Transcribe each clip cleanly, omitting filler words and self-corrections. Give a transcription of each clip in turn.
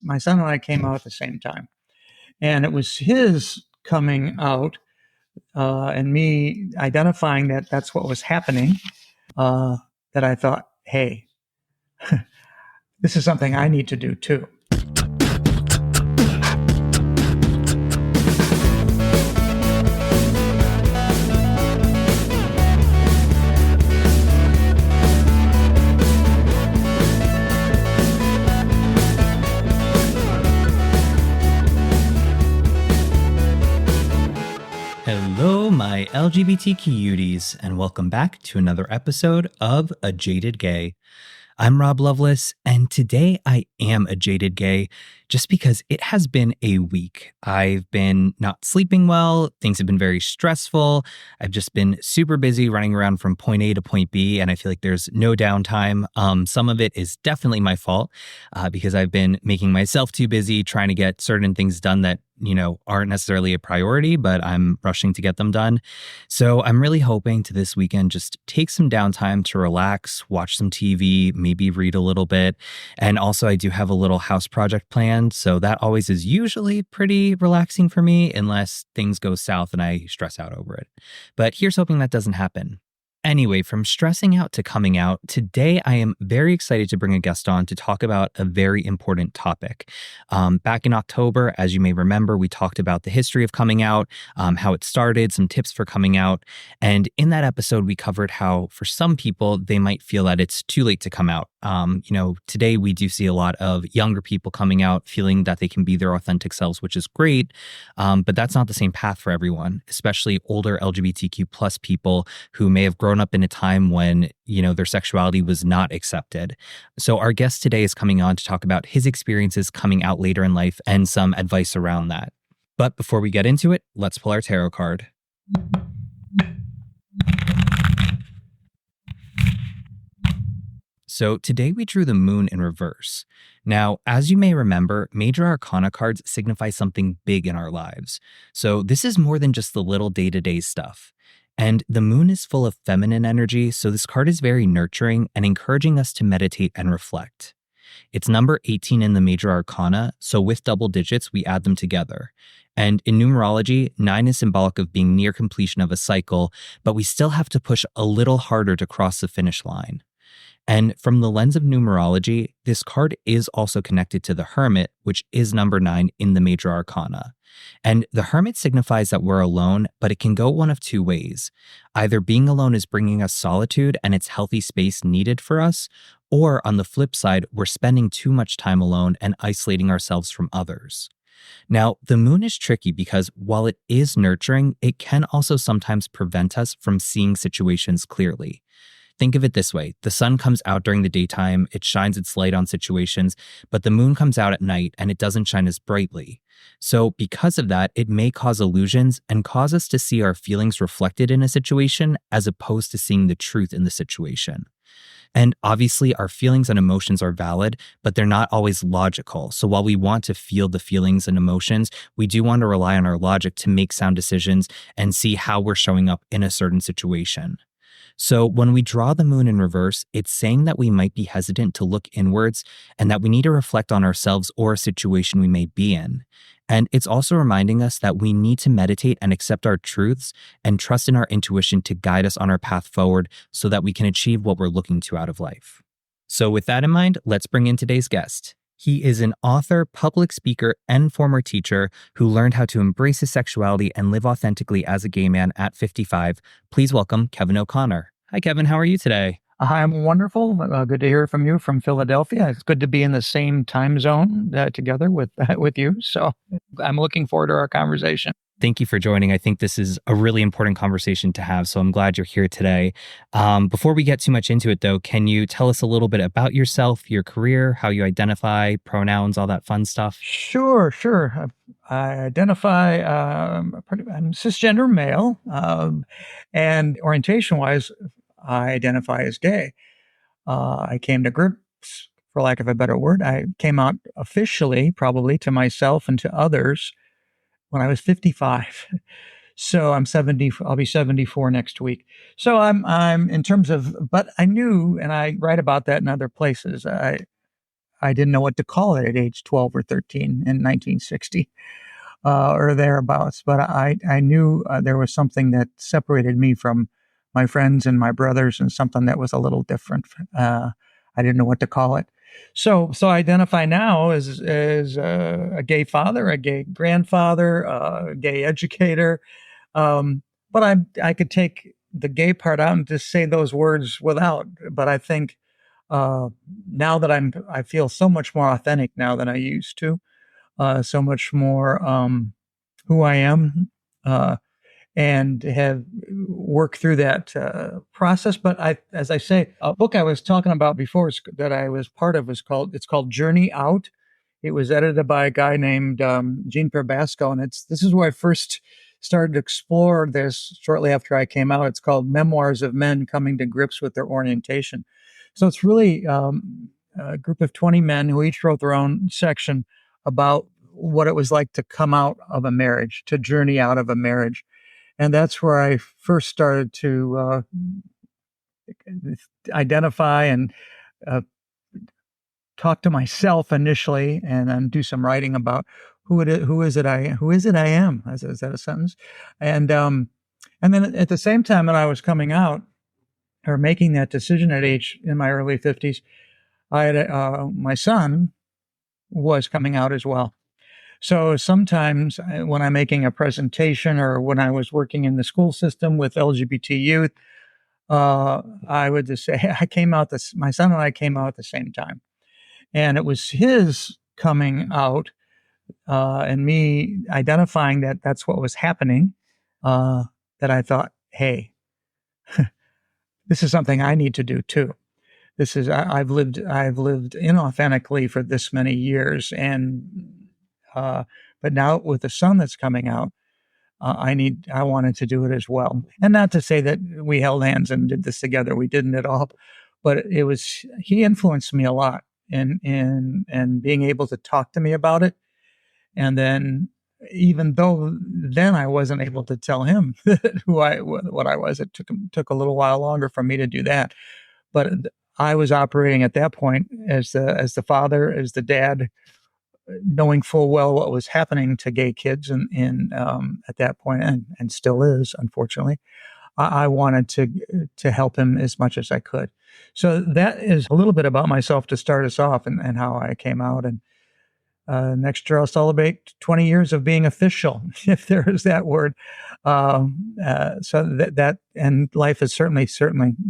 my son and I came out at the same time. And it was his coming out and me identifying that that's what was happening that I thought, hey, this is something I need to do too. Hello, my LGBTQs, and welcome back to another episode of A Jaded Gay. I'm Rob Lovelace, and today I am a jaded gay just because it has been a week. I've been not sleeping well. Things have been very stressful. I've just been super busy running around from point A to point B, and I feel like there's no downtime. Some of it is definitely my fault because I've been making myself too busy trying to get certain things done that aren't necessarily a priority, but I'm rushing to get them done. So I'm really hoping to this weekend just take some downtime to relax, watch some TV, maybe read a little bit. And also I do have a little house project planned. So that always is usually pretty relaxing for me unless things go south and I stress out over it. But here's hoping that doesn't happen. Anyway, from stressing out to coming out, today I am very excited to bring a guest on to talk about a very important topic. Back in October, as you may remember, we talked about the history of coming out, how it started, some tips for coming out. And in that episode, we covered how for some people, they might feel that it's too late to come out. Today we do see a lot of younger people coming out feeling that they can be their authentic selves, which is great. But that's not the same path for everyone, especially older LGBTQ plus people who may have grown up in a time when, their sexuality was not accepted. So our guest today is coming on to talk about his experiences coming out later in life and some advice around that. But before we get into it, let's pull our tarot card. So today we drew the moon in reverse. Now, as you may remember, major arcana cards signify something big in our lives. So this is more than just the little day-to-day stuff. And the moon is full of feminine energy, so this card is very nurturing and encouraging us to meditate and reflect. It's number 18 in the major arcana, so with double digits, we add them together. And in numerology, 9 is symbolic of being near completion of a cycle, but we still have to push a little harder to cross the finish line. And from the lens of numerology, this card is also connected to the Hermit, which is number 9 in the major arcana. And the Hermit signifies that we're alone, but it can go one of two ways. Either being alone is bringing us solitude and it's healthy space needed for us, or on the flip side, we're spending too much time alone and isolating ourselves from others. Now, the moon is tricky because while it is nurturing, it can also sometimes prevent us from seeing situations clearly. Think of it this way. The sun comes out during the daytime, it shines its light on situations, but the moon comes out at night and it doesn't shine as brightly. So because of that, it may cause illusions and cause us to see our feelings reflected in a situation as opposed to seeing the truth in the situation. And obviously our feelings and emotions are valid, but they're not always logical. So while we want to feel the feelings and emotions, we do want to rely on our logic to make sound decisions and see how we're showing up in a certain situation. So when we draw the moon in reverse, it's saying that we might be hesitant to look inwards and that we need to reflect on ourselves or a situation we may be in. And it's also reminding us that we need to meditate and accept our truths and trust in our intuition to guide us on our path forward so that we can achieve what we're looking to out of life. So with that in mind, let's bring in today's guest. He is an author, public speaker, and former teacher who learned how to embrace his sexuality and live authentically as a gay man at 55. Please welcome Kevin O'Connor. Hi, Kevin. How are you today? Hi, I'm wonderful. Good to hear from you from Philadelphia. It's good to be in the same time zone together with you. So I'm looking forward to our conversation. Thank you for joining. I think this is a really important conversation to have, so I'm glad you're here today. Before we get too much into it, though, can you tell us a little bit about yourself, your career, how you identify, pronouns, all that fun stuff? Sure. I identify, I'm cisgender male, and orientation-wise, I identify as gay. I came to grips, for lack of a better word. I came out officially, probably to myself and to others, when I was 55. So I'm 70, I'll be 74 next week. So I'm in terms of, but I knew, and I write about that in other places. I I didn't know what to call it at age 12 or 13 in 1960 or thereabouts. But I knew there was something that separated me from my friends and my brothers, and something that was a little different. I didn't know what to call it. So I identify now as a gay father, a gay grandfather, a gay educator. But I could take the gay part out and just say those words without. But I think uh, now that I feel so much more authentic now than I used to, so much more who I am, and have worked through that process. But as I say, a book I was talking about before that I was part of it's called Journey Out. It was edited by a guy named Gene Probasco, and this is where I first started to explore this. Shortly after I came out, it's called Memoirs of Men Coming to Grips with Their Orientation. So it's really a group of 20 men who each wrote their own section about what it was like to come out of a marriage, to journey out of a marriage. And that's where I first started to identify and uh, talk to myself initially, and then do some writing about who is it I am. Is that a sentence? And then at the same time that I was coming out or making that decision at age in my early 50s, I had my son was coming out as well. So sometimes when I'm making a presentation, or when I was working in the school system with LGBT youth, I would just say, my son and I came out at the same time. And it was his coming out and me identifying that that's what was happening, uh, that I thought, hey, this is something I need to do too. I've lived inauthentically for this many years, and but now with the son that's coming out, I wanted to do it as well. And not to say that we held hands and did this together. We didn't at all. But he influenced me a lot in being able to talk to me about it. And then, even though then I wasn't able to tell him what I was, it took a little while longer for me to do that. But I was operating at that point as the father, as the dad, knowing full well what was happening to gay kids, and at that point, and still is, unfortunately. I wanted to help him as much as I could. So that is a little bit about myself to start us off, and how I came out. And next year I'll celebrate 20 years of being official, if there is that word. So that and life has certainly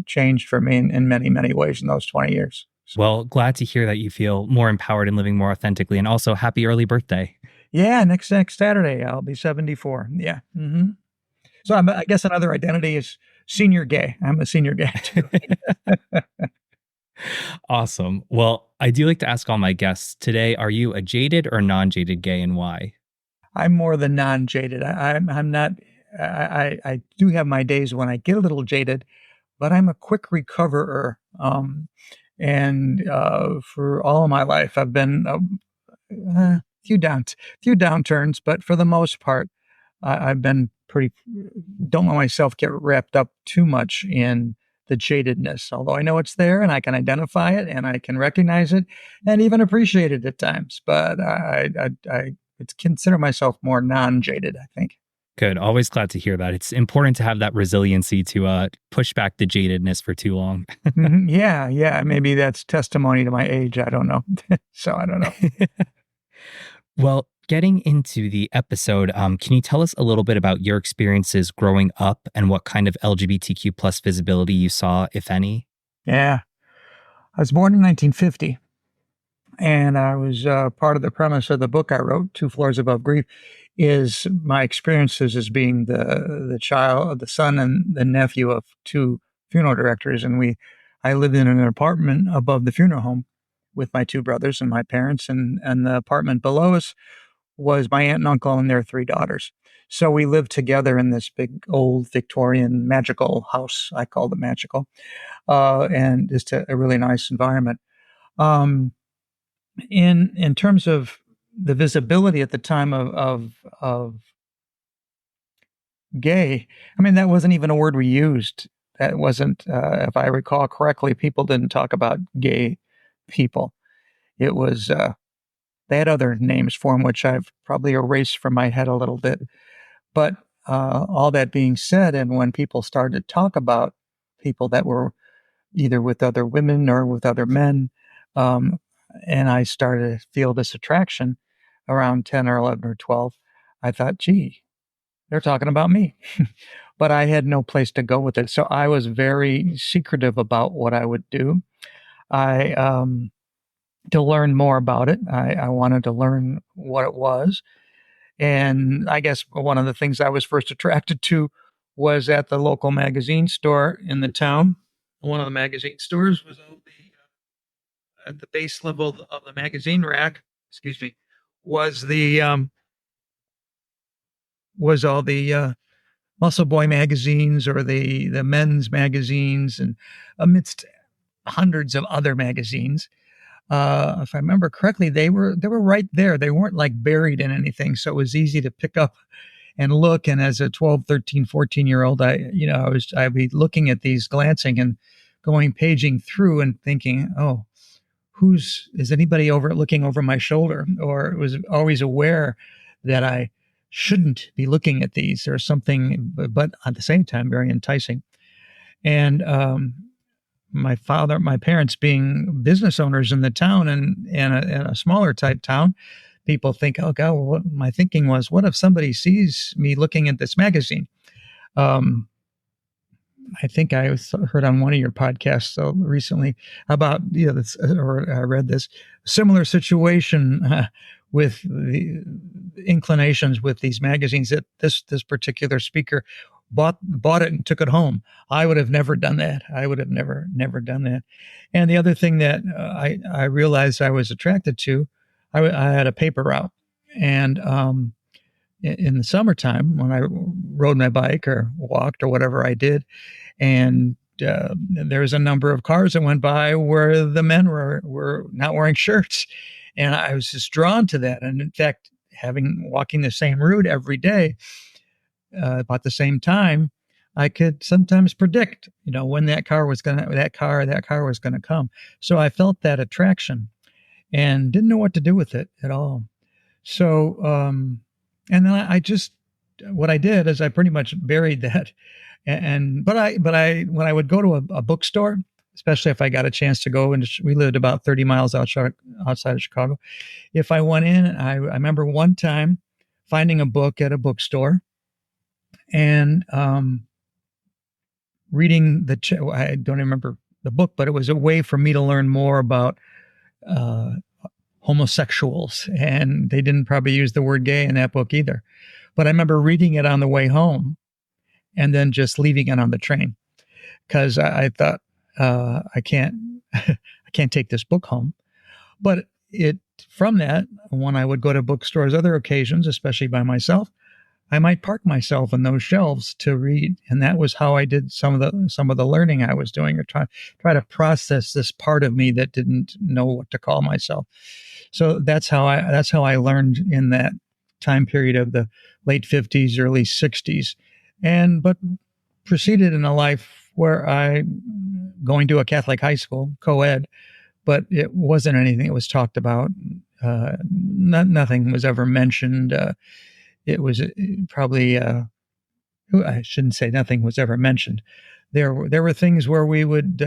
changed for me in many, many ways in those 20 years. Well, glad to hear that you feel more empowered and living more authentically. And also, happy early birthday. Yeah, next Saturday I'll be 74. Yeah. Mm-hmm. So I guess another identity is senior gay. I'm a senior gay too. Awesome. Well, I do like to ask all my guests today, are you a jaded or non-jaded gay, and why? I'm more than non-jaded. I'm not. I do have my days when I get a little jaded, but I'm a quick recoverer. And for all of my life, I've been few downturns, but for the most part, I've been pretty. Don't let myself get wrapped up too much in the jadedness. Although I know it's there, and I can identify it, and I can recognize it, and even appreciate it at times. But I consider myself more non-jaded, I think. Good. Always glad to hear that. It's important to have that resiliency to push back the jadedness for too long. Mm-hmm. Yeah. Maybe that's testimony to my age. I don't know. So I don't know. Well, getting into the episode, can you tell us a little bit about your experiences growing up and what kind of LGBTQ plus visibility you saw, if any? Yeah. I was born in 1950, and I was part of the premise of the book I wrote, Two Floors Above Grief, is my experiences as being the child, the son and the nephew of two funeral directors. And I lived in an apartment above the funeral home with my two brothers and my parents, and the apartment below us was my aunt and uncle and their three daughters. So we lived together in this big old Victorian magical house. I called it magical, and just a really nice environment. Um, in terms of the visibility at the time of gay, I mean, that wasn't even a word we used. That wasn't, if I recall correctly, people didn't talk about gay people. It was they had other names for them, which I've probably erased from my head a little bit. But all that being said, and when people started to talk about people that were either with other women or with other men, um, and I started to feel this attraction around 10 or 11 or 12, I thought, gee, they're talking about me. But I had no place to go with it. So I was very secretive about what I would do. I, to learn more about it, I wanted to learn what it was. And I guess one of the things I was first attracted to was at the local magazine store in the town. One of the magazine stores was at the base level of the magazine rack. Excuse me, was the was all the Muscle Boy magazines or the men's magazines, and amidst hundreds of other magazines. If I remember correctly, they were right there. They weren't like buried in anything, so it was easy to pick up and look. And as a 12, 13, 14-year old, I'd be looking at these, glancing and going paging through and thinking, oh, is anybody over looking over my shoulder? Or was always aware that I shouldn't be looking at these or something, but at the same time, very enticing. And my parents being business owners in the town and in a smaller type town, people think, oh God, well, what my thinking was, what if somebody sees me looking at this magazine? Um, I think I heard on one of your podcasts recently about this, or I read this similar situation with the inclinations with these magazines that this particular speaker bought it and took it home. I would have never done that. I would have never done that. And the other thing that I realized I was attracted to, I had a paper route, and in the summertime when I rode my bike or walked or whatever I did, and there was a number of cars that went by where the men were not wearing shirts, and I was just drawn to that. And in fact, having walking the same route every day, about the same time, I could sometimes predict, when that car was gonna come. So I felt that attraction and didn't know what to do with it at all. So, and then I just, what I did is I pretty much buried that. But when I would go to a bookstore, especially if I got a chance to go, and we lived about 30 miles outside of Chicago. If I went in, I remember one time finding a book at a bookstore and reading I don't remember the book, but it was a way for me to learn more about uh, homosexuals. And they didn't probably use the word gay in that book either. But I remember reading it on the way home and then just leaving it on the train because I thought, I can't I can't take this book home. But from that, when I would go to bookstores other occasions, especially by myself, I might park myself in those shelves to read, and that was how I did some of the learning I was doing, or try to process this part of me that didn't know what to call myself. So that's how I learned in that time period of the late 50s, early 60s, but proceeded in a life where I going to a Catholic high school, co-ed, but it wasn't anything that was talked about. Nothing was ever mentioned. It was probably I shouldn't say nothing was ever mentioned. There were things where we would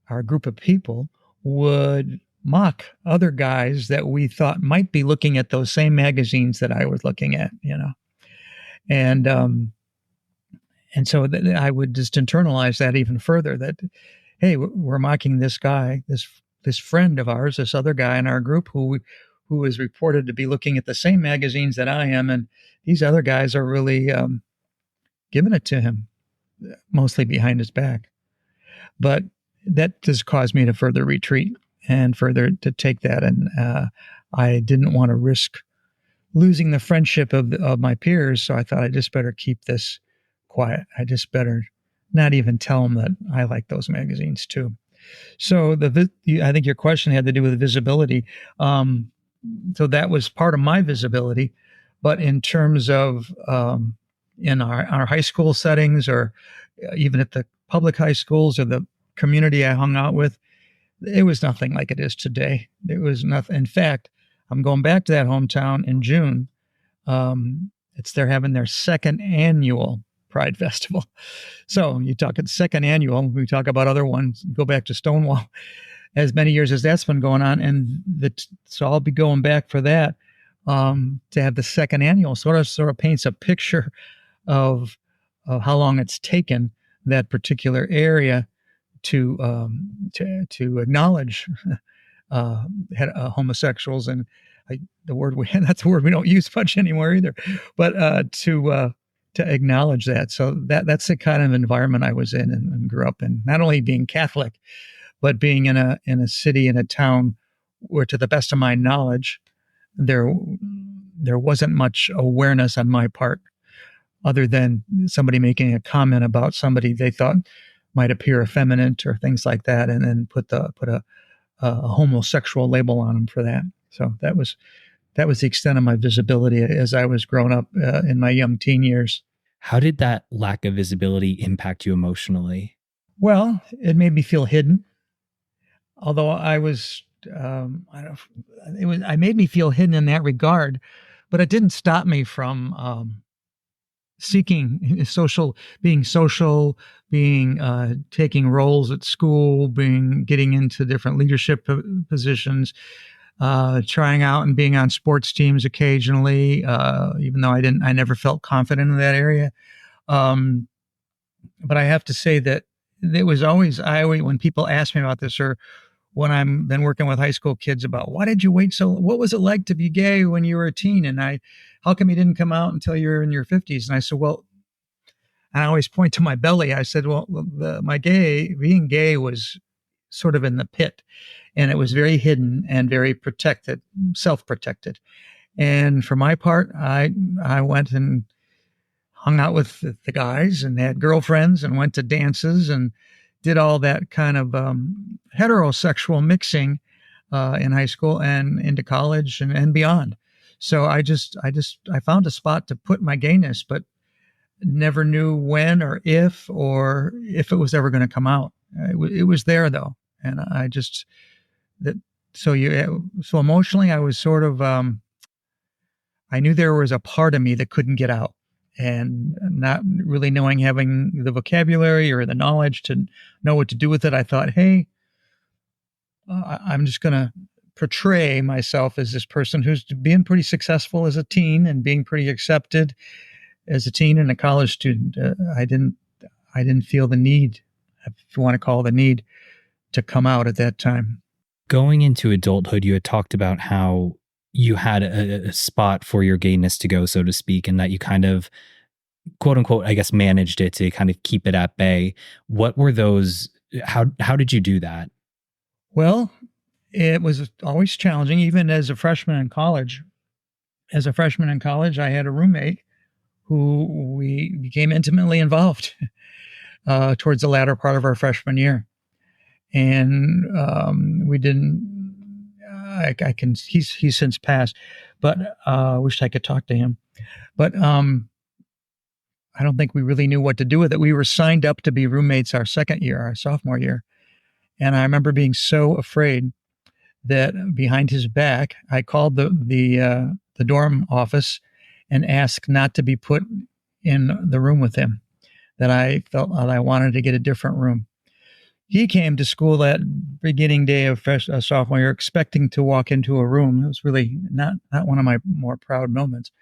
our group of people would mock other guys that we thought might be looking at those same magazines that I was looking at, and so I would just internalize that even further. That hey, we're mocking this guy, this friend of ours, this other guy in our group who is reported to be looking at the same magazines that I am, and these other guys are really giving it to him, mostly behind his back. But that just caused me to further retreat and further to take that, and I didn't want to risk losing the friendship of my peers, so I thought I just better keep this quiet. I just better not even tell them that I like those magazines too. So I think your question had to do with visibility. So that was part of my visibility. But in terms of in our high school settings, or even at the public high schools or the community I hung out with, It was nothing like it is today. It was nothing. In fact, I'm going back to that hometown in June. It's they're having their second annual Pride Festival. So you talk at second annual. We talk about other ones. Go back to Stonewall. As many years as that's been going on, and so I'll be going back for that to have the second annual. Sort of paints a picture of how long it's taken that particular area to acknowledge uh, homosexuals, and the word we that's a word we don't use much anymore either, but to acknowledge that. So that's the kind of environment I was in and grew up in. Not only being Catholic, but being in a city, in a town where, to the best of my knowledge, there there wasn't much awareness on my part, other than somebody making a comment about somebody they thought might appear effeminate or things like that, and then put a homosexual label on them for that. So that was the extent of my visibility as I was growing up in my young teen years. How did that lack of visibility impact you emotionally? Well, it made me feel hidden, although I don't, I made me feel hidden in that regard, but it didn't stop me from seeking social, being taking roles at school, getting into different leadership positions, trying out and being on sports teams occasionally, even though I never felt confident in that area. Um, but I have to say that it was always, when people ask me about this, or when I'm then working with high school kids about why did you wait so, what was it like to be gay when you were a teen? And how come you didn't come out until you're in your 50s? And I said, well, and I always point to my belly. I said, well, being gay was sort of in the pit, and it was very hidden and very protected, self-protected. And for my part, I went and hung out with the guys and had girlfriends and went to dances and did all that kind of heterosexual mixing in high school and into college and beyond. So I found a spot to put my gayness, but never knew when or if it was ever going to come out. It was there though, and I just that so emotionally I was sort of I knew there was a part of me that couldn't get out, and not really having the vocabulary or the knowledge to know what to do with it. I thought, hey, I'm just going to portray myself as this person who's being pretty successful as a teen and being pretty accepted as a teen and a college student. I didn't feel the need, if you want to call it the need, to come out at that time. Going into adulthood, you had talked about how you had a spot for your gayness to go, so to speak, and that you kind of, quote unquote, I guess, managed it to kind of keep it at bay. What were those? How did you do that? Well, it was always challenging, even as a freshman in college. As a freshman in college, I had a roommate who we became intimately involved towards the latter part of our freshman year. And we didn't. I can. He's since passed, but wish I could talk to him. But I don't think we really knew what to do with it. We were signed up to be roommates our second year, our sophomore year, and I remember being so afraid that behind his back, I called the dorm office and asked not to be put in the room with him. That I felt that I wanted to get a different room. He came to school that beginning day of sophomore year expecting to walk into a room. It was really not one of my more proud moments.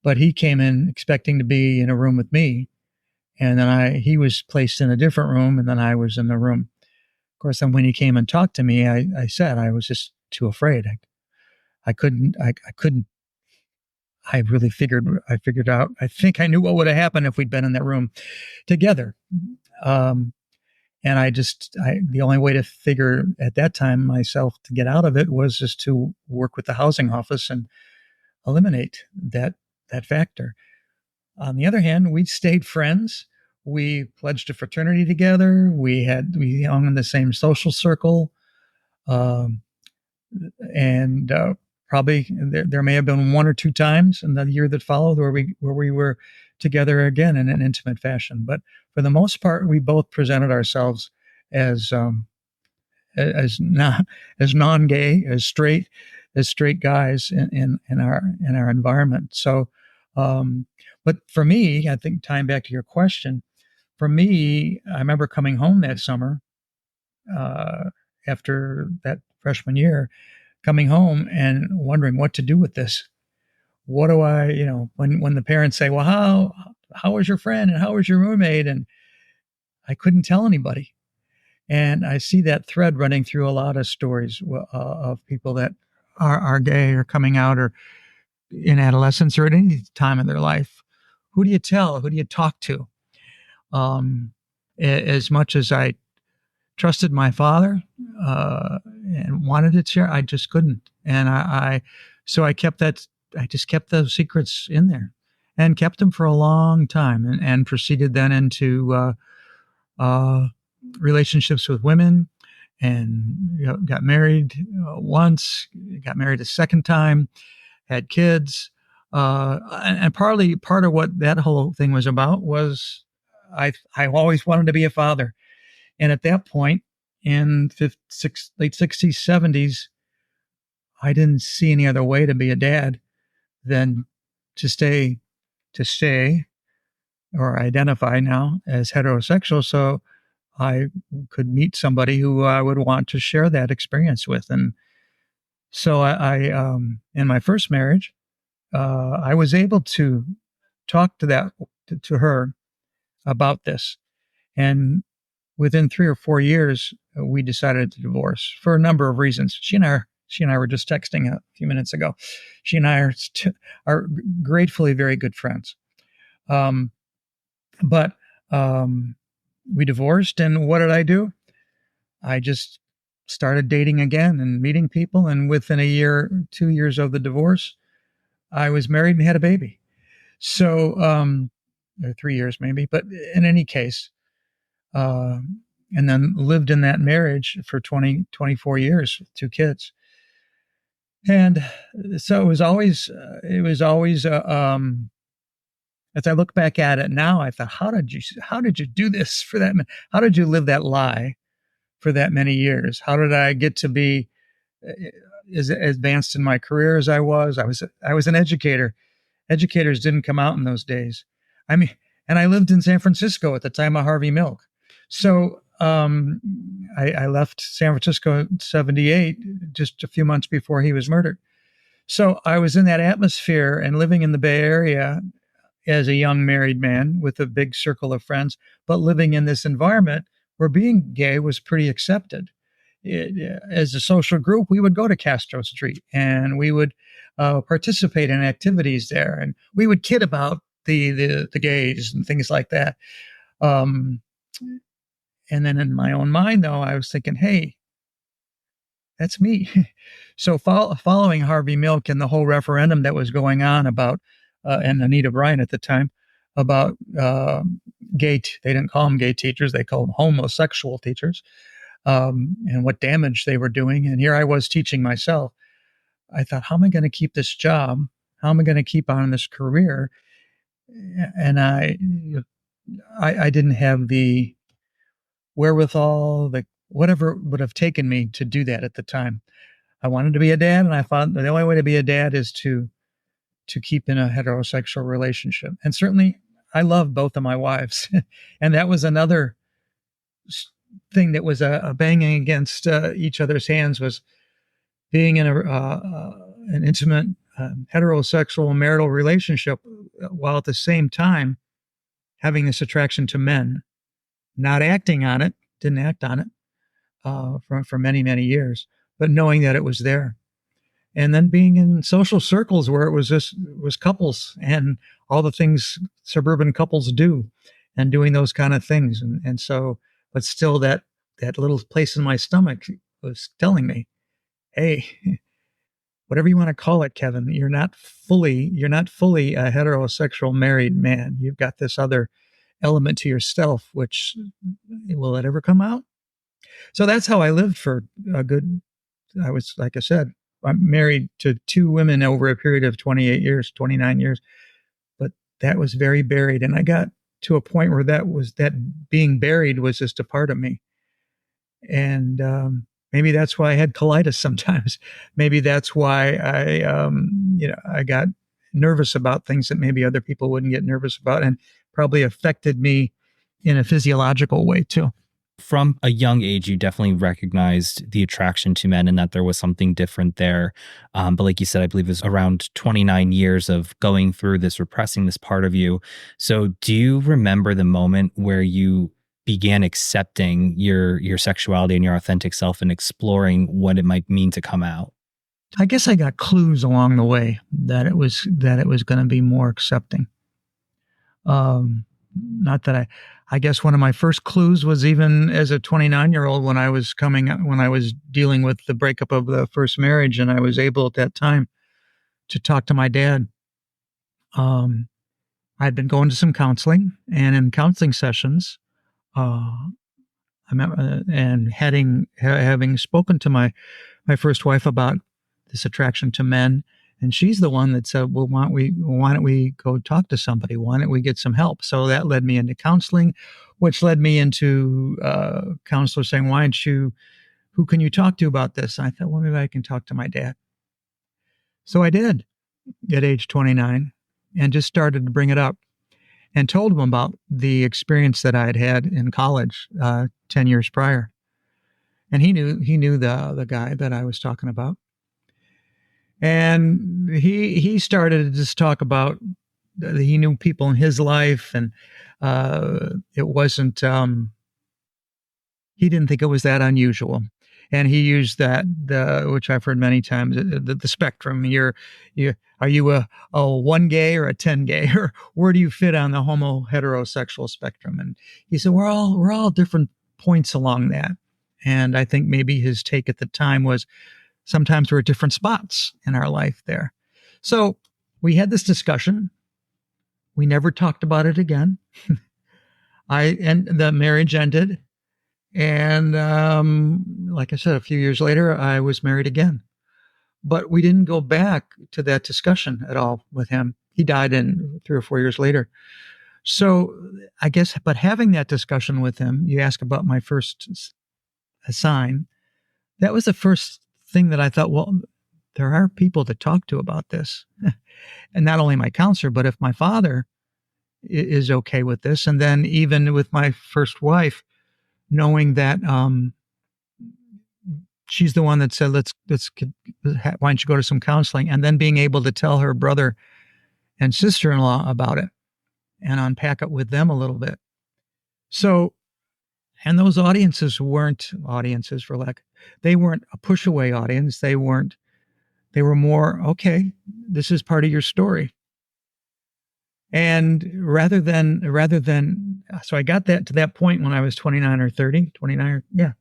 But he came in expecting to be in a room with me, and then he was placed in a different room, and then I was in the room. Of course, then when he came and talked to me, I said I was just too afraid. I couldn't. I couldn't. I figured out. I think I knew what would have happened if we'd been in that room together. Um, And the only way to figure at that time myself to get out of it was just to work with the housing office and eliminate that factor. On the other hand, we stayed friends. We pledged a fraternity together. We hung in the same social circle, um, and probably there may have been one or two times in the year that followed where we were together again in an intimate fashion. But for the most part, we both presented ourselves as as not as non-gay, as straight guys in our environment. So, but for me, I think tying back to your question, for me, I remember coming home that summer uh, after that freshman year, coming home and wondering what to do with this. What do I, when the parents say, "Well, how was your friend and how was your roommate?" and I couldn't tell anybody. And I see that thread running through a lot of stories of people that are gay or coming out or in adolescence or at any time in their life. Who do you tell? Who do you talk to? Um, as much as I trusted my father and wanted to share, I just couldn't. And so I kept that. I just kept those secrets in there and kept them for a long time, and proceeded then into uh, relationships with women, and got married once, got married a second time, had kids, and partly part of what that whole thing was about was I always wanted to be a father, and at that point in late 60s 70s, I didn't see any other way to be a dad than to stay or identify now as heterosexual. So I could meet somebody who I would want to share that experience with. And so in my first marriage, I was able to talk to her about this. And within 3 or 4 years, we decided to divorce for a number of reasons. She and I were just texting a few minutes ago. She and I are gratefully very good friends. Um, but we divorced, and what did I do? I just started dating again and meeting people. And within a year, 2 years of the divorce, I was married and had a baby. So, or 3 years maybe, but in any case, uh, and then lived in that marriage for 24 years with 2 kids. And so it was always, as I look back at it now, I thought, how did you do this for that? How did you live that lie for that many years? How did I get to be as advanced in my career as I was? I was an educator. Educators didn't come out in those days. I mean, and I lived in San Francisco at the time of Harvey Milk. So I left San Francisco in 78, just a few months before he was murdered. So I was in that atmosphere and living in the Bay Area as a young married man with a big circle of friends, but living in this environment where being gay was pretty accepted. As a social group, we would go to Castro Street and we would participate in activities there, and we would kid about the gays and things like that. Um, and then in my own mind, though, I was thinking, hey, that's me. So following Harvey Milk and the whole referendum that was going on about, and Anita Bryant at the time, about they didn't call them gay teachers, they called them homosexual teachers, and what damage they were doing. And here I was teaching myself. I thought, how am I going to keep this job? How am I going to keep on in this career? And I didn't have the wherewithal, the whatever it would have taken me to do that at the time. I wanted to be a dad, and I thought the only way to be a dad is to keep in a heterosexual relationship. And certainly, I love both of my wives, and that was another thing that was a banging against each other's hands, was being in an intimate heterosexual marital relationship while at the same time having this attraction to men, not acting on it, didn't act on it for many, many years, but knowing that it was there. And then being in social circles where was couples and all the things suburban couples do, and doing those kind of things. And so, but still that little place in my stomach was telling me, hey, whatever you want to call it, Kevin, you're not fully a heterosexual married man. You've got this other element to yourself, which, will it ever come out? So that's how I lived for a good, I was, like I said, I'm married to two women over a period of 28 years, 29 years, but that was very buried. And I got to a point where that being buried was just a part of me. And Maybe that's why I had colitis sometimes. Maybe that's why I got nervous about things that maybe other people wouldn't get nervous about, and probably affected me in a physiological way too. From a young age, you definitely recognized the attraction to men and that there was something different there. But like you said, I believe it was around 29 years of going through this, repressing this part of you. So do you remember the moment where you began accepting your sexuality and your authentic self and exploring what it might mean to come out? I guess I got clues along the way that it was going to be more accepting. Not that I guess one of my first clues was even as a 29-year-old when I was dealing with the breakup of the first marriage, and I was able at that time to talk to my dad. Um, I'd been going to some counseling, and in counseling sessions, uh, I met, and having spoken to my first wife about this attraction to men, and she's the one that said, "Well, why don't we go talk to somebody? Why don't we get some help?" So that led me into counseling, which led me into counselors saying, "Why don't you? Who can you talk to about this?" And I thought, well, maybe I can talk to my dad. So I did at age 29, and just started to bring it up and told him about the experience that I had had in college 10 years prior, and he knew the guy that I was talking about. And he started to just talk about he knew people in his life, and it wasn't he didn't think it was that unusual. And he used that the which I've heard many times the spectrum. You are you a one gay or a 10 gay, or where do you fit on the homo heterosexual spectrum? And he said we're all different points along that. And I think maybe his take at the time was sometimes we're at different spots in our life there. So we had this discussion. We never talked about it again. And the marriage ended. And like I said, a few years later, I was married again. But we didn't go back to that discussion at all with him. He died in 3 or 4 years later. So I guess, but having that discussion with him, you ask about my first sign. That was the first thing that I thought, well, there are people to talk to about this. And not only my counselor, but if my father is okay with this. And then even with my first wife, knowing that she's the one that said, why don't you go to some counseling? And then being able to tell her brother and sister-in-law about it and unpack it with them a little bit. So, and those audiences weren't audiences for lack, they weren't a push away audience. They were more, okay, this is part of your story. And so I got that to that point when I was 29 or 30, 29, yeah.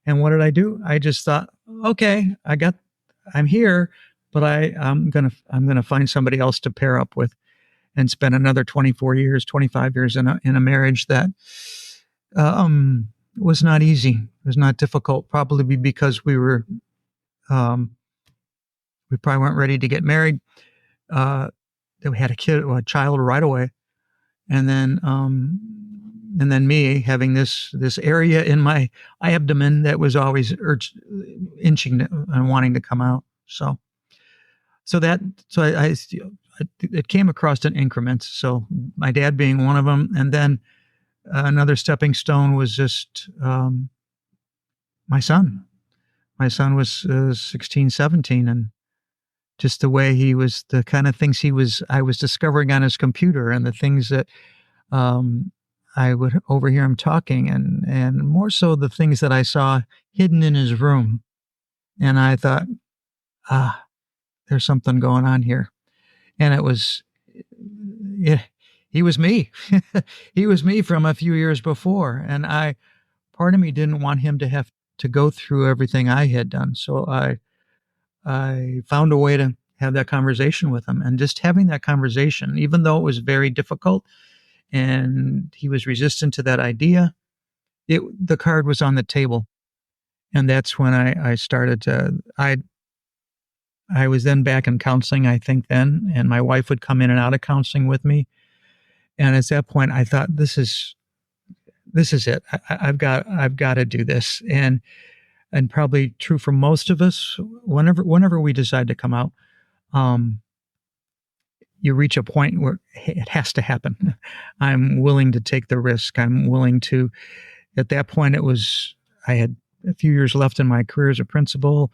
And what did I do? I just thought, okay, I'm here, but I'm going to find somebody else to pair up with and spend another 24 years, 25 years in a marriage that, was not easy. It was not difficult, probably because we probably weren't ready to get married. That we had a child right away. And then me having this area in my abdomen that was always inching and wanting to come out. So it came across in increments. So my dad being one of them, and then another stepping stone was just my son. My son was 16, 17, and just the way he was, the kind of things I was discovering on his computer, and the things that I would overhear him talking, and more so the things that I saw hidden in his room. And I thought, there's something going on here. And it was, yeah, he was me. He was me from a few years before. And part of me didn't want him to have to go through everything I had done. So I found a way to have that conversation with him, and just having that conversation, even though it was very difficult and he was resistant to that idea, the card was on the table. And that's when I started I was then back in counseling, I think then, and my wife would come in and out of counseling with me. And at that point I thought, this is it. I've got to do this. And and probably true for most of us, whenever we decide to come out, um, you reach a point where it has to happen. I'm willing to take the risk. I'm willing to. At that point, I had a few years left in my career as a principal.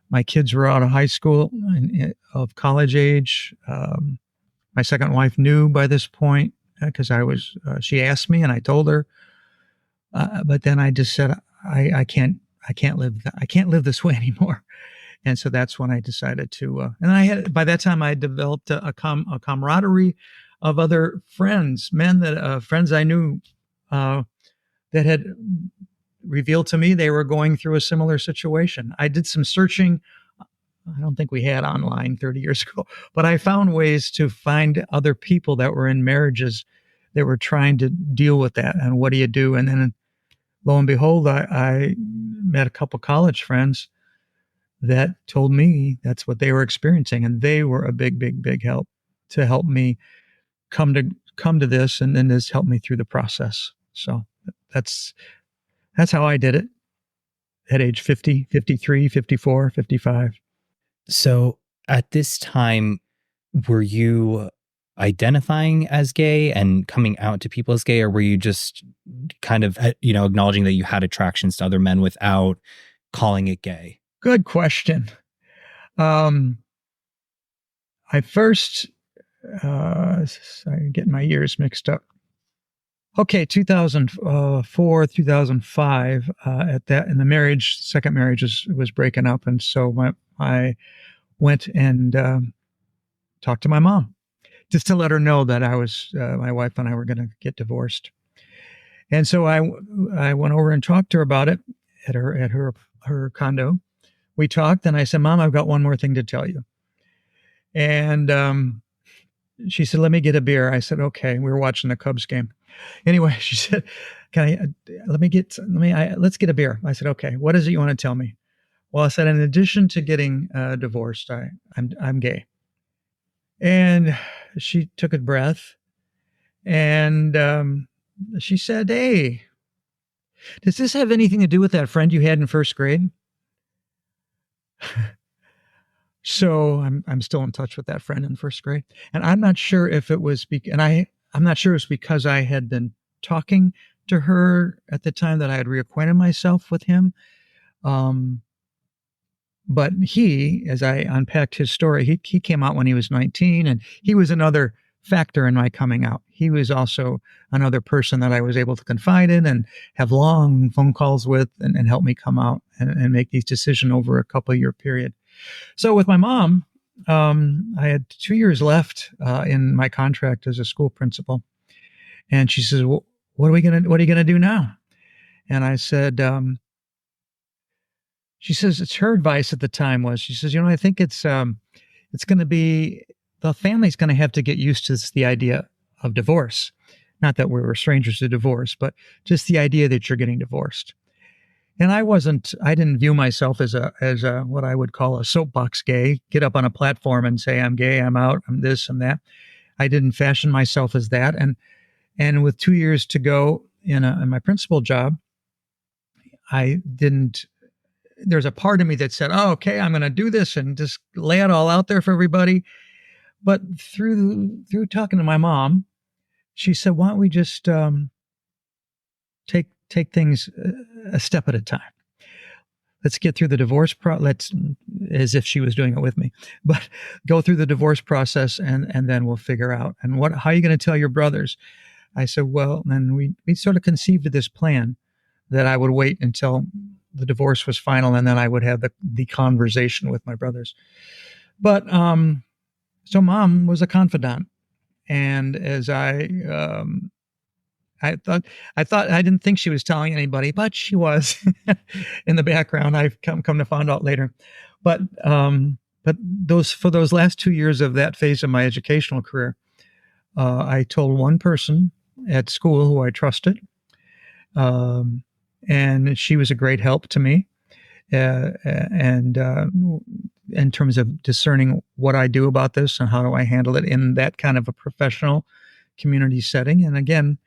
My kids were out of high school and of college age. My second wife knew by this point because she asked me and I told her. But then I just said, I can't live this way anymore. And so that's when I decided to, by that time I developed a camaraderie of other friends, friends I knew, that had revealed to me they were going through a similar situation. I did some searching. I don't think we had online 30 years ago, but I found ways to find other people that were in marriages that were trying to deal with that. And what do you do? And then lo and behold, I met a couple college friends that told me that's what they were experiencing. And they were a big, big, big help to help me come to this. And then this helped me through the process. So that's how I did it at age 50, 53, 54, 55. So at this time, were you identifying as gay and coming out to people as gay, or were you just kind of, acknowledging that you had attractions to other men without calling it gay? Good question. I first, I'm getting my years mixed up. Okay, 2004, 2005. In the marriage, second marriage was breaking up, and so I went and talked to my mom just to let her know that my wife and I were going to get divorced. And so I went over and talked to her about it at her condo. We talked, and I said, "Mom, I've got one more thing to tell you." And she said, "Let me get a beer." I said, "Okay." We were watching the Cubs game. Anyway, she said, let's get a beer. I said, "Okay, what is it you want to tell me?" Well, I said, "In addition to getting divorced, I'm gay." And she took a breath and she said, "Hey, does this have anything to do with that friend you had in first grade?" So I'm still in touch with that friend in first grade, and I'm not sure if it was I'm not sure it was because I had been talking to her at the time that I had reacquainted myself with him. But as I unpacked his story, he came out when he was 19, and he was another factor in my coming out. He was also another person that I was able to confide in and have long phone calls with and help me come out and make these decisions over a couple year period. So with my mom, I had 2 years left in my contract as a school principal, and she says, "Well, what are you gonna do now?" And I said, she says, it's her advice at the time was, she says, "I think it's going to be the family's going to have to get used to the idea of divorce. Not that we were strangers to divorce, but just the idea that you're getting divorced." And I didn't view myself as a what I would call a soapbox gay, get up on a platform and say, "I'm gay, I'm out, I'm this, I'm that." I didn't fashion myself as that. And with 2 years to go in my principal job, I didn't, there's a part of me that said, "Oh, okay, I'm going to do this and just lay it all out there for everybody." But through talking to my mom, she said, "Why don't we just take things a step at a time? Let's get through the divorce as if she was doing it with me, but go through the divorce process and then we'll figure out. And how are you going to tell your brothers?" I said, "Well," and we sort of conceived of this plan that I would wait until the divorce was final and then I would have the conversation with my brothers. But so mom was a confidant, and as I thought I didn't think she was telling anybody, but she was in the background. I've come to find out later. But for those last 2 years of that phase of my educational career, I told one person at school who I trusted, and she was a great help to me, and in terms of discerning what I do about this and how do I handle it in that kind of a professional community setting. And again,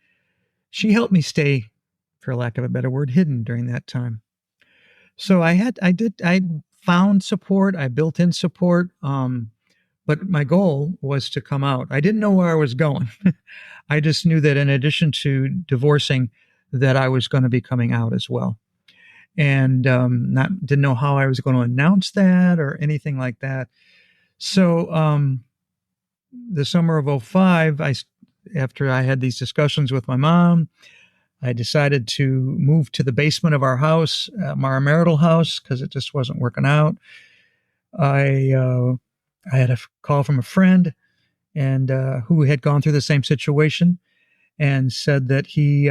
she helped me stay, for lack of a better word, hidden during that time. So I found support. I built in support. But my goal was to come out. I didn't know where I was going. I just knew that in addition to divorcing, that I was going to be coming out as well, and not didn't know how I was going to announce that or anything like that. So the summer of '05, after I had these discussions with my mom, I decided to move to the basement of our house, our marital house, because it just wasn't working out. I I had a call from a friend and who had gone through the same situation and said that he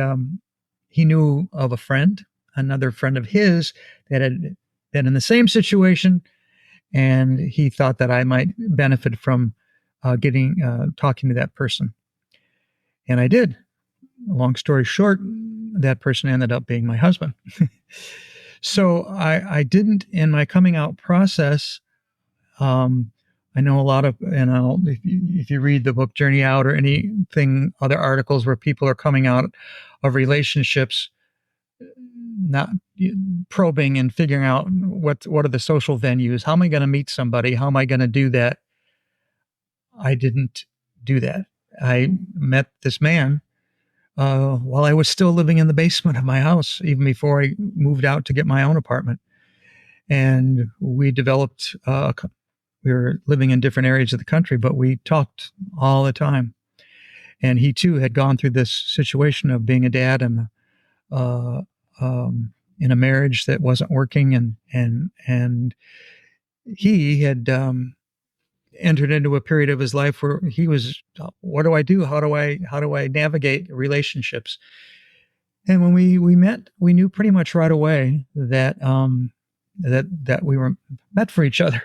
knew of a friend, another friend of his that had been in the same situation, and he thought that I might benefit from getting talking to that person, and I did. Long story short, that person ended up being my husband. So I didn't in my coming out process. Um, I know a lot of, and if you read the book Journey Out or anything, other articles where people are coming out of relationships, not probing and figuring out what are the social venues. How am I going to meet somebody? How am I going to do that? I didn't do that. I met this man while I was still living in the basement of my house, even before I moved out to get my own apartment. And we developed we were living in different areas of the country, but we talked all the time. And he too had gone through this situation of being a dad and uh, in a marriage that wasn't working, and he had entered into a period of his life where he was, what do I do? How do I navigate relationships? And when we met, we knew pretty much right away that that we were meant for each other.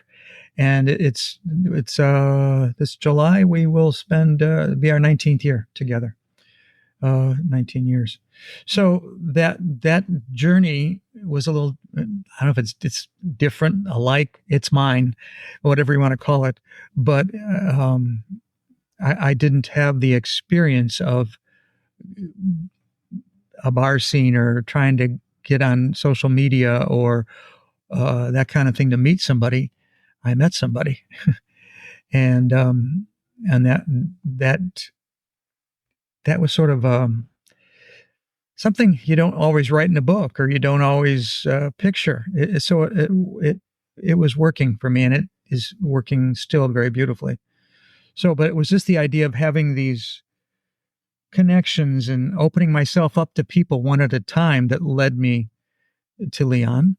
And it's this July we will spend be our 19th year together, 19 years. So that journey was a little, I don't know if it's different, alike, it's mine, whatever you want to call it, but I didn't have the experience of a bar scene or trying to get on social media or that kind of thing to meet somebody. I met somebody, and that that was sort of something you don't always write in a book or you don't always picture. It was working for me, and it is working still very beautifully. So, but it was just the idea of having these connections and opening myself up to people one at a time that led me to Leon,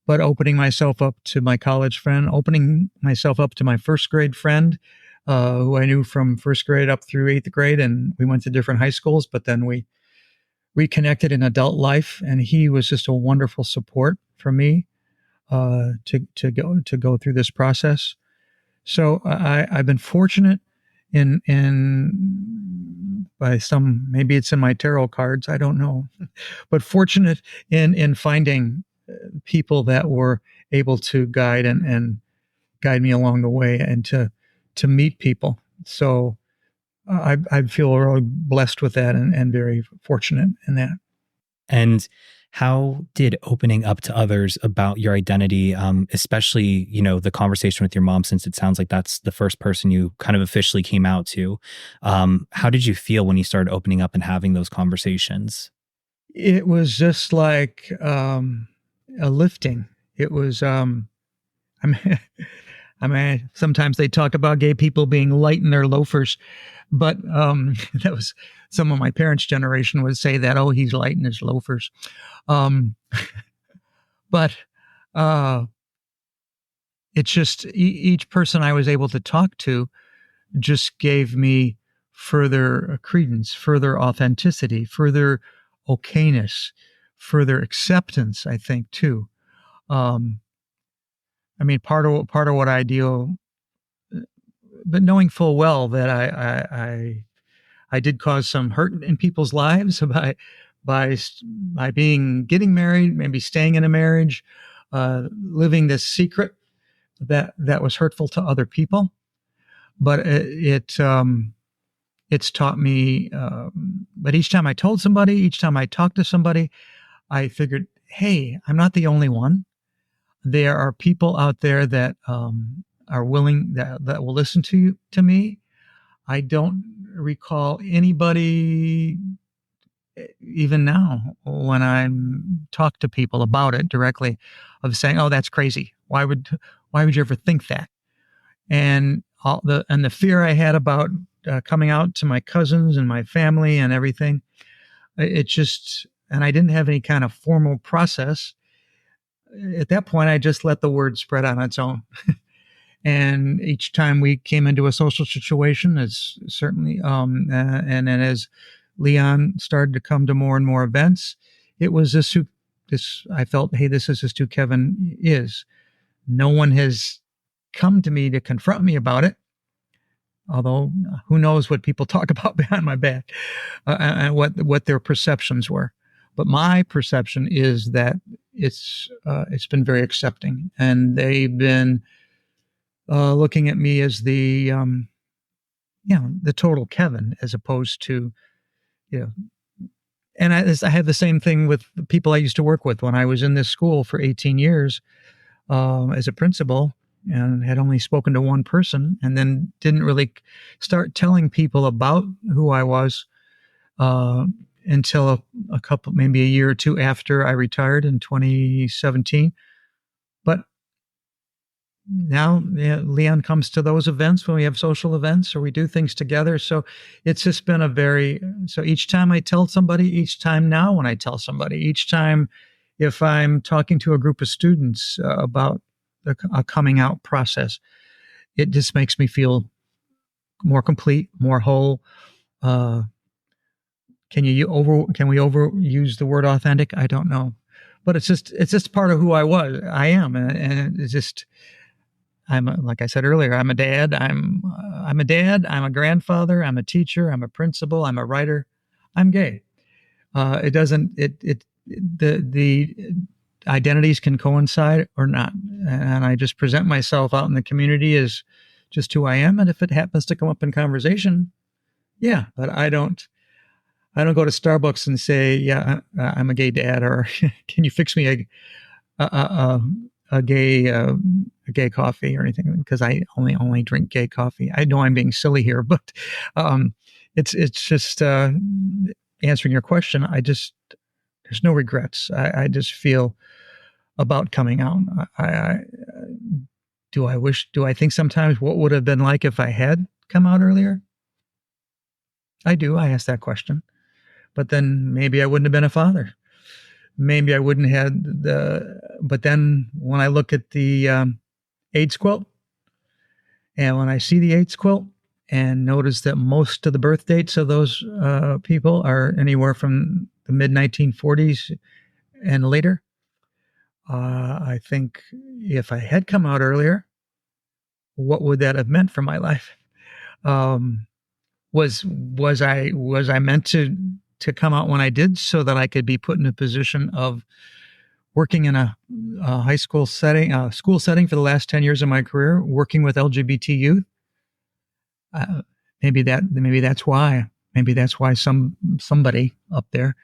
but opening myself up to my college friend, opening myself up to my first grade friend, who I knew from first grade up through eighth grade. And we went to different high schools, but then we reconnected in adult life. And he was just a wonderful support for me to go through this process. So I've been fortunate in by some, maybe it's in my tarot cards, I don't know, but fortunate in finding people that were able to guide and guide me along the way and to meet people. So I feel really blessed with that and very fortunate in that. And how did opening up to others about your identity, especially, the conversation with your mom, since it sounds like that's the first person you kind of officially came out to, how did you feel when you started opening up and having those conversations? It was just like a lifting. It was, I mean, I mean, sometimes they talk about gay people being light in their loafers, but that was some of my parents' generation would say that, oh, he's light in his loafers. Um, but uh, it's just each person I was able to talk to just gave me further credence, further authenticity, further okayness, further acceptance, I think, too. Um, I mean, part of what I do, but knowing full well that I did cause some hurt in people's lives by by getting married, maybe staying in a marriage, living this secret that was hurtful to other people. But it's taught me. But each time I told somebody, each time I talked to somebody, I figured, hey, I'm not the only one. there are people out there that are willing that will listen to me. I don't recall anybody even now when I'm talk to people about it directly of saying, "Oh, that's crazy. Why would you ever think that?" And the fear I had about coming out to my cousins and my family and everything, it just and I didn't have any kind of formal process. At that point, I just let the word spread on its own. And each time we came into a social situation, it's certainly, and then as Leon started to come to more and more events, it was this, I felt, hey, this is just who Kevin is. No one has come to me to confront me about it. Although who knows what people talk about behind my back and what their perceptions were. But my perception is that it's been very accepting, and they've been looking at me as the total Kevin, as opposed to, you know, and I have the same thing with the people I used to work with when I was in this school for 18 years as a principal, and had only spoken to one person, and then didn't really start telling people about who I was uh, until a couple, maybe a year or two after I retired in 2017. But now, yeah, Leon comes to those events when we have social events or we do things together. So it's just been so each time I tell somebody, each time now when I tell somebody, each time if I'm talking to a group of students about a coming out process, it just makes me feel more complete, more whole. Uh, can we overuse the word authentic? I don't know, but it's just part of who I am, and it's just like I said earlier, I'm a dad. I'm a dad. I'm a grandfather. I'm a teacher. I'm a principal. I'm a writer. I'm gay. It doesn't. The identities can coincide or not, and I just present myself out in the community as just who I am. And if it happens to come up in conversation, yeah. But I don't. I don't go to Starbucks and say, "Yeah, I'm a gay dad," or "Can you fix me a, a, a gay a gay coffee or anything," because I only drink gay coffee. I know I'm being silly here, but um, it's just answering your question. There's no regrets. I just feel about coming out. I do I think sometimes what would have been like if I had come out earlier? I do. I ask that question, but then maybe I wouldn't have been a father. Maybe I wouldn't have but then when I look at the AIDS quilt, and when I see the AIDS quilt and notice that most of the birth dates of those people are anywhere from the mid 1940s and later, I think if I had come out earlier, what would that have meant for my life? Um, was I meant to come out when I did so that I could be put in a position of working in a high school setting, school setting for the last 10 years of my career, working with LGBT youth? Uh, maybe that's why. Maybe that's why somebody up there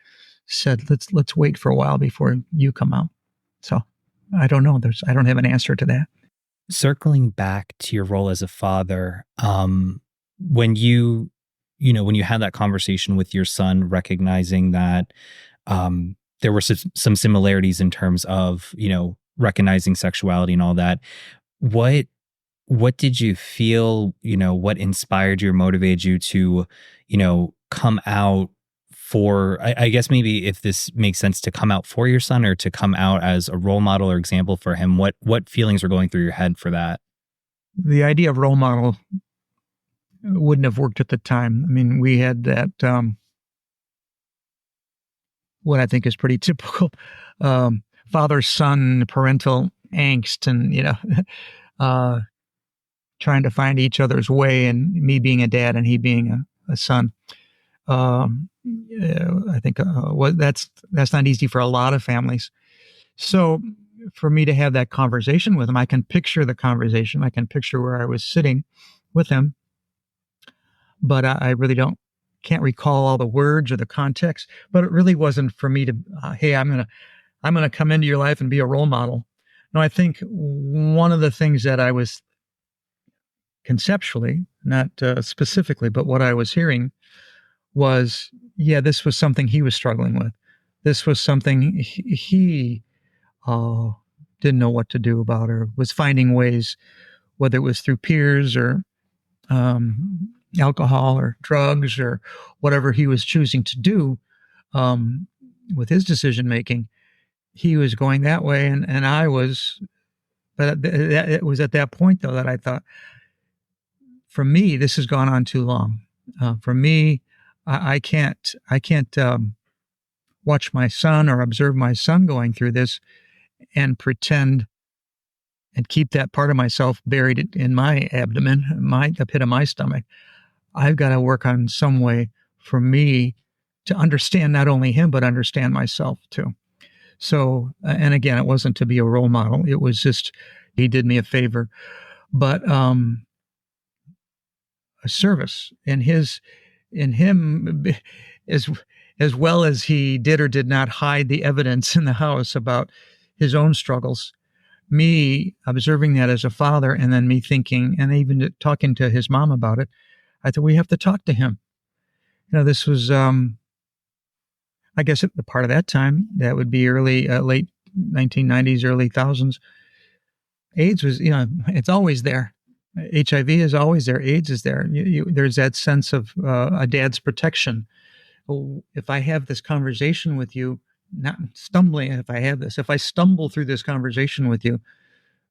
said, let's wait for a while before you come out. So I don't know. I don't have an answer to that. Circling back to your role as a father, when when you had that conversation with your son, recognizing that there were some similarities in terms of, recognizing sexuality and all that, what did you feel, what inspired you or motivated you to, come out for, I guess maybe if this makes sense, to come out for your son or to come out as a role model or example for him, what feelings were going through your head for that? The idea of role model wouldn't have worked at the time. I mean, we had that, what I think is pretty typical father-son parental angst, and uh, trying to find each other's way, and me being a dad and he being a son. I think that's not easy for a lot of families. So for me to have that conversation with him, I can picture the conversation. I can picture where I was sitting with him, but I really can't recall all the words or the context. But it really wasn't for me to, hey, I'm gonna come into your life and be a role model. No, I think one of the things that I was conceptually, not specifically, but what I was hearing was, yeah, this was something he was struggling with. This was something he uh, didn't know what to do about, or was finding ways, whether it was through peers or alcohol or drugs or whatever he was choosing to do um, with his decision making. He was going that way, and I was. But it was at that point, though, that I thought, for me, this has gone on too long. For me, I can't watch my son or observe my son going through this and pretend and keep that part of myself buried in my abdomen, the pit of my stomach. I've got to work on some way for me to understand not only him, but understand myself too. So, and again, it wasn't to be a role model. It was just, he did me a favor, but a service in him, as as well as he did or did not hide the evidence in the house about his own struggles. Me observing that as a father, and then me thinking, and even talking to his mom about it, I thought, we have to talk to him. This was, I guess, the part of that time that would be late 1990s, early thousands. AIDS was, it's always there. HIV is always there. AIDS is there. There's that sense of a dad's protection. If I have this conversation with you, not stumbling, if I stumble through this conversation with you,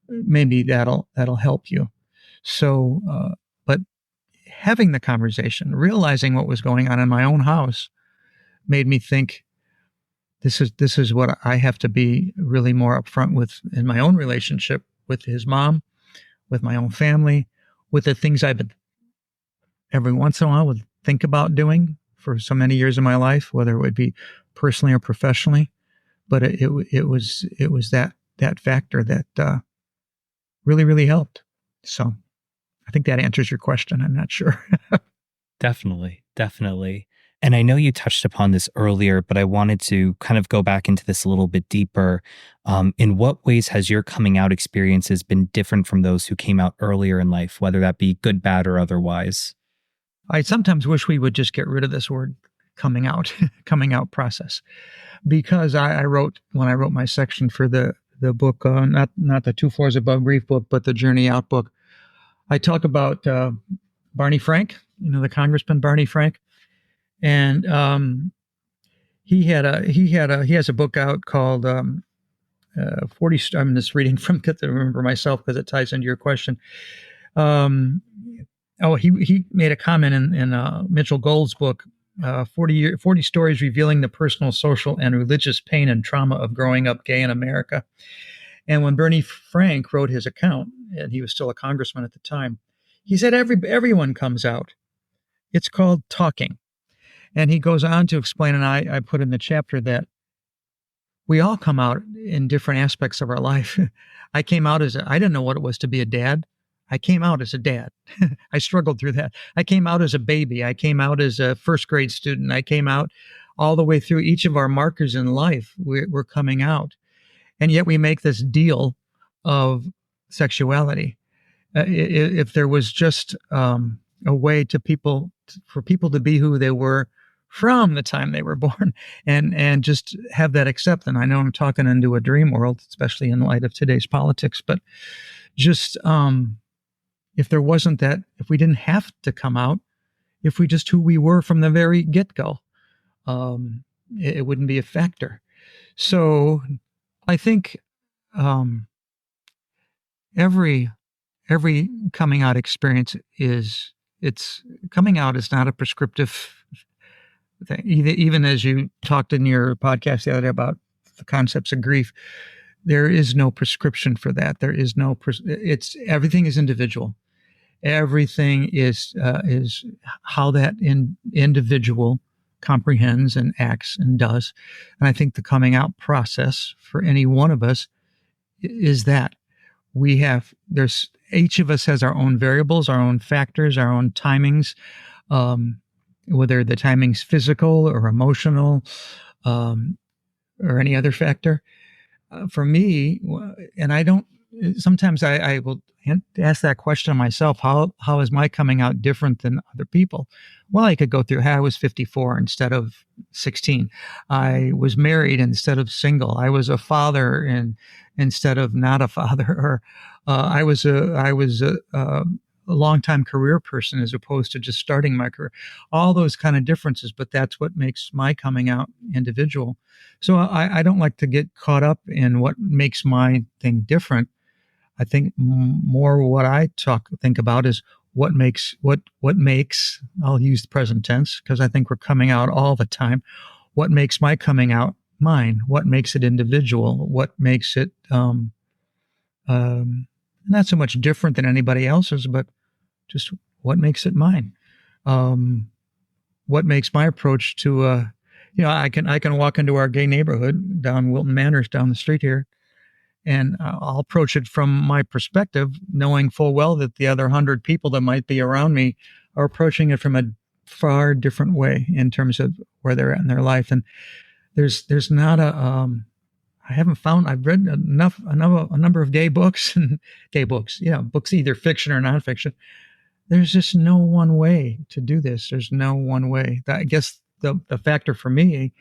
maybe that'll help you. So, but having the conversation, realizing what was going on in my own house, made me think, this is what I have to be really more upfront with in my own relationship with his mom, with my own family, with the things I've been every once in a while would think about doing for so many years of my life, whether it would be personally or professionally. But it was that factor that really, really helped. So I think that answers your question. I'm not sure. Definitely, definitely. And I know you touched upon this earlier, but I wanted to kind of go back into this a little bit deeper. In what ways has your coming out experiences been different from those who came out earlier in life, whether that be good, bad, or otherwise? I sometimes wish we would just get rid of this word coming out, coming out process, because I wrote, when I wrote my section for the book, not the Two Floors Above Grief book, but the Journey Out book, I talk about Barney Frank, the Congressman Barney Frank, and he has a book out called 40. I'm just reading from to remember myself because it ties into your question. He made a comment in Mitchell Gold's book, 40 stories revealing the personal, social, and religious pain and trauma of growing up gay in America. And when Bernie Frank wrote his account, and he was still a congressman at the time, he said everyone comes out. It's called talking. And he goes on to explain, and I put in the chapter, that we all come out in different aspects of our life. I came out I didn't know what it was to be a dad. I came out as a dad. I struggled through that. I came out as a baby. I came out as a first grade student. I came out all the way through each of our markers in life. We're coming out. And yet we make this deal of sexuality. If there was just a way for people to be who they were from the time they were born, and just have that acceptance. I know I'm talking into a dream world, especially in light of today's politics, but just if there wasn't that, if we didn't have to come out, if we just who we were from the very get-go, it wouldn't be a factor. So I think every coming out experience it's coming out is not a prescriptive thing. Even as you talked in your podcast the other day about the concepts of grief, there is no prescription for that. There is no, it's everything is individual. Everything is how that individual comprehends and acts and does. And I think the coming out process for any one of us is that there's each of us has our own variables, our own factors, our own timings, whether the timing's physical or emotional, or any other factor. for me, and I don't. Sometimes I will ask that question of myself: how is my coming out different than other people? Well, I could go through. Hey, I was 54 instead of 16. I was married instead of single. I was a father instead of not a father. Or I was a longtime career person as opposed to just starting my career. All those kind of differences, but that's what makes my coming out individual. So I don't like to get caught up in what makes my thing different. I think more what I think about is what makes. I'll use the present tense because I think we're coming out all the time. What makes my coming out mine? What makes it individual? What makes it not so much different than anybody else's, but just what makes it mine? Um, what makes my approach to I can walk into our gay neighborhood down Wilton Manors down the street here, and I'll approach it from my perspective, knowing full well that the other 100 people that might be around me are approaching it from a far different way in terms of where they're at in their life. And there's not a I haven't found. I've read a number of gay books and gay books, books either fiction or nonfiction. There's just no one way to do this. There's no one way. I guess the factor for me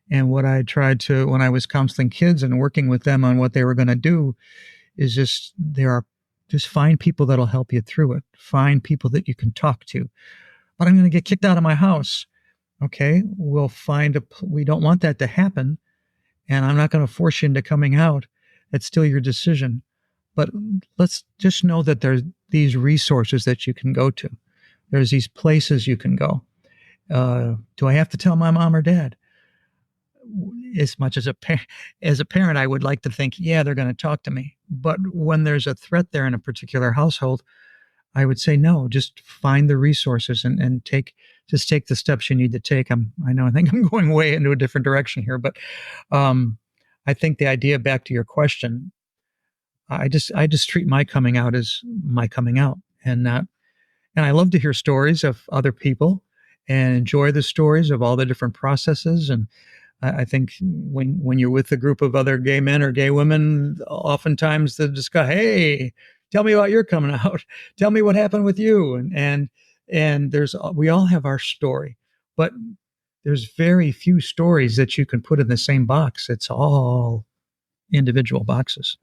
and what I tried to when I was counseling kids and working with them on what they were going to do is just find people that'll help you through it. Find people that you can talk to. But I'm going to get kicked out of my house. Okay, we don't want that to happen, and I'm not going to force you into coming out. It's still your decision. But let's just know that there's these resources that you can go to. There's these places you can go. Do I have to tell my mom or dad? As much as as a parent, I would like to think, yeah, they're going to talk to me. But when there's a threat there in a particular household, I would say no. Just find the resources and take the steps you need to take. I think I'm going way into a different direction here, but I think the idea, back to your question, I just treat my coming out as my coming out, and I love to hear stories of other people and enjoy the stories of all the different processes. And I think when you're with a group of other gay men or gay women, oftentimes they discuss, hey, tell me about your coming out. Tell me what happened with you. And we all have our story, but there's very few stories that you can put in the same box. It's all individual boxes.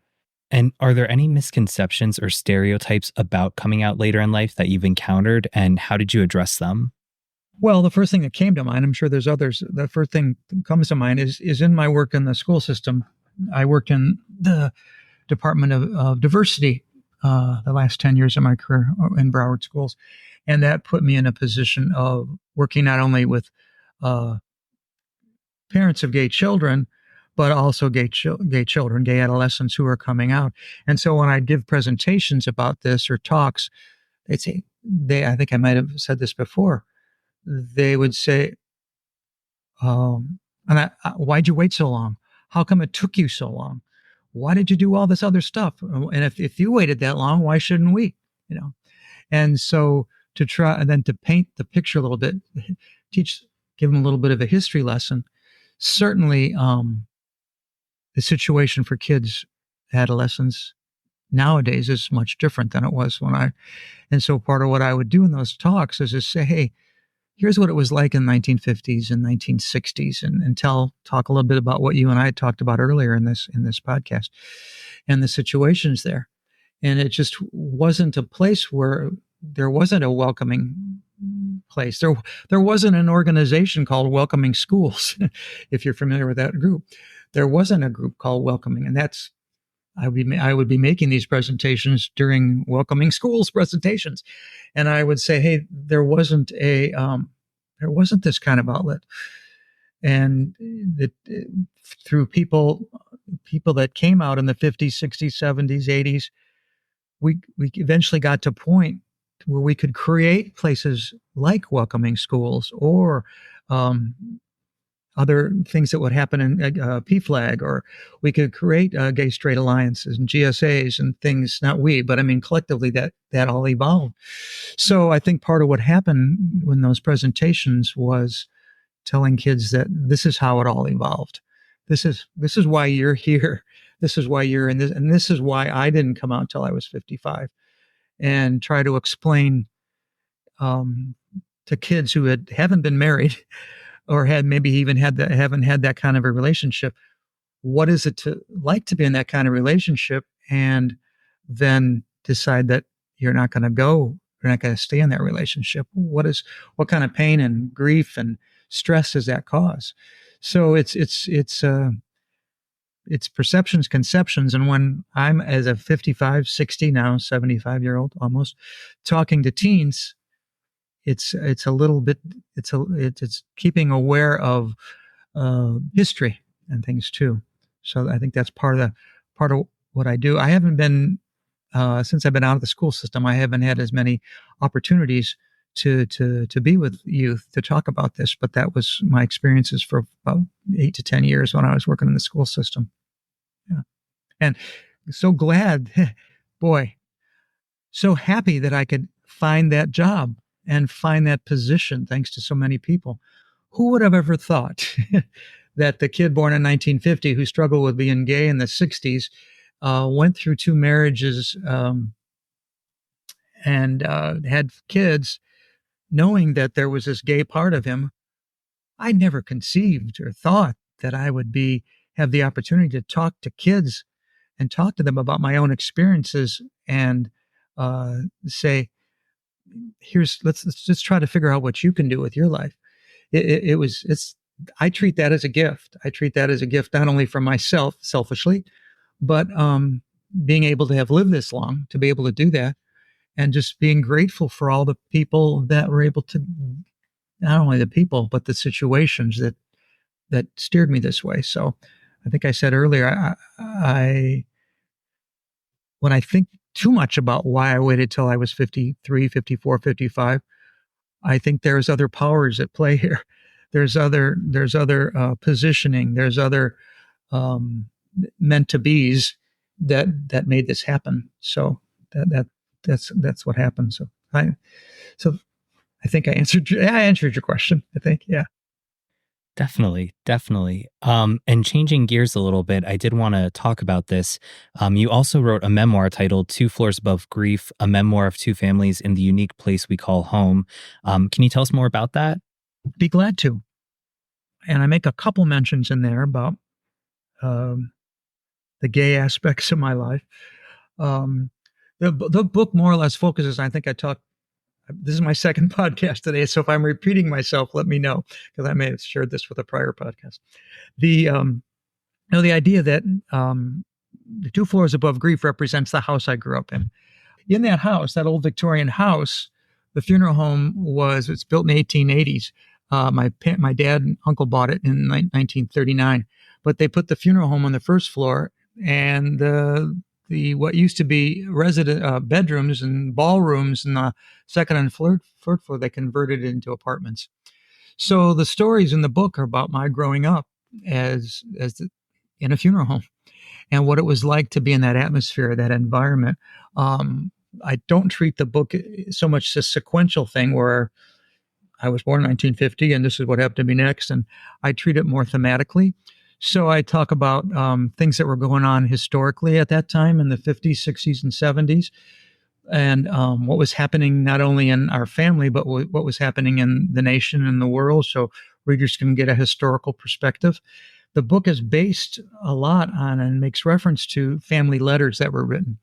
And are there any misconceptions or stereotypes about coming out later in life that you've encountered, and how did you address them? Well, the first thing that came to mind, I'm sure there's others. The first thing that comes to mind is in my work in the school system. I worked in the Department of Diversity the last 10 years of my career in Broward schools. And that put me in a position of working not only with parents of gay children, but also gay children, gay adolescents who are coming out. And so when I give presentations about this or talks, they'd say, I think I might have said this before, they would say, why'd you wait so long? How come it took you so long? Why did you do all this other stuff? And if you waited that long, why shouldn't we? And so to try and then to paint the picture a little bit, give them a little bit of a history lesson. Certainly, the situation for kids, adolescents nowadays is much different than it was and so part of what I would do in those talks is just say, hey, here's what it was like in the 1950s and 1960s, and talk a little bit about what you and I talked about earlier in this podcast and the situations there. And it just wasn't a place where there wasn't a welcoming place. There wasn't an organization called Welcoming Schools, if you're familiar with that group. There wasn't a group called Welcoming, and I would be making these presentations during Welcoming Schools presentations, and I would say, hey, there wasn't this kind of outlet, and through people that came out in the 50s, 60s, 70s, 80s, we eventually got to a point where we could create places like Welcoming Schools or other things that would happen in PFLAG, or we could create gay straight alliances and GSAs and things, not we, but I mean collectively that all evolved. So I think part of what happened when those presentations was telling kids that this is how it all evolved. This is why you're here. this is why you're in this, and this is why I didn't come out until I was 55, and try to explain um, to kids who haven't been married or had maybe even haven't had that kind of a relationship, what is it to like to be in that kind of relationship, and then decide that you're not going to stay in that relationship. What kind of pain and grief and stress does that cause? So it's perceptions, conceptions. And when I'm, as a 55, 60 now, 75-year-old almost, talking to teens, it's a little bit, it's keeping aware of history and things too. So I think that's part of what I do. I haven't been, since I've been out of the school system, I haven't had as many opportunities to be with youth to talk about this, but that was my experiences for about 8 to 10 years when I was working in the school system. Yeah. And so glad, boy, so happy that I could find that job and find that position thanks to so many people. Who would have ever thought that the kid born in 1950 who struggled with being gay in the 60s went through two marriages and had kids, knowing that there was this gay part of him? I never conceived or thought that I would have the opportunity to talk to kids and talk to them about my own experiences and say, let's just try to figure out what you can do with your life. I treat that as a gift. I treat that as a gift, not only for myself selfishly, but being able to have lived this long, to be able to do that, and just being grateful for all the people that were able to, not only the people, but the situations that steered me this way. So I think I said earlier, when I think too much about why I waited till I was 53, 54, 55, I think there's other powers at play here. There's other positioning. There's other um, meant to be's that made this happen. So that's what happened. So I think I answered your question. I think, yeah. Definitely, definitely. And changing gears a little bit, I did want to talk about this. You also wrote a memoir titled Two Floors Above Grief, a memoir of two families in the unique place we call home. Can you tell us more about that? Be glad to. And I make a couple mentions in there about um, the gay aspects of my life. Um, the book more or less focuses. I think I talked. This is my second podcast today, so if I'm repeating myself, let me know, because I may have shared this with a prior podcast. The the idea that the two floors above grief represents the house I grew up in. In that house, that old Victorian house, the funeral home it's built in the 1880s. My dad and uncle bought it in 1939, but they put the funeral home on the first floor, and the what used to be resident bedrooms and ballrooms in the second and third floor, they converted it into apartments. So the stories in the book are about my growing up in a funeral home, and what it was like to be in that atmosphere, that environment. I don't treat the book so much as a sequential thing where I was born in 1950 and this is what happened to me next. And I treat it more thematically. So I talk about things that were going on historically at that time in the 50s, 60s, and 70s, and what was happening not only in our family, but what was happening in the nation and the world. So readers can get a historical perspective. The book is based a lot on and makes reference to family letters that were written.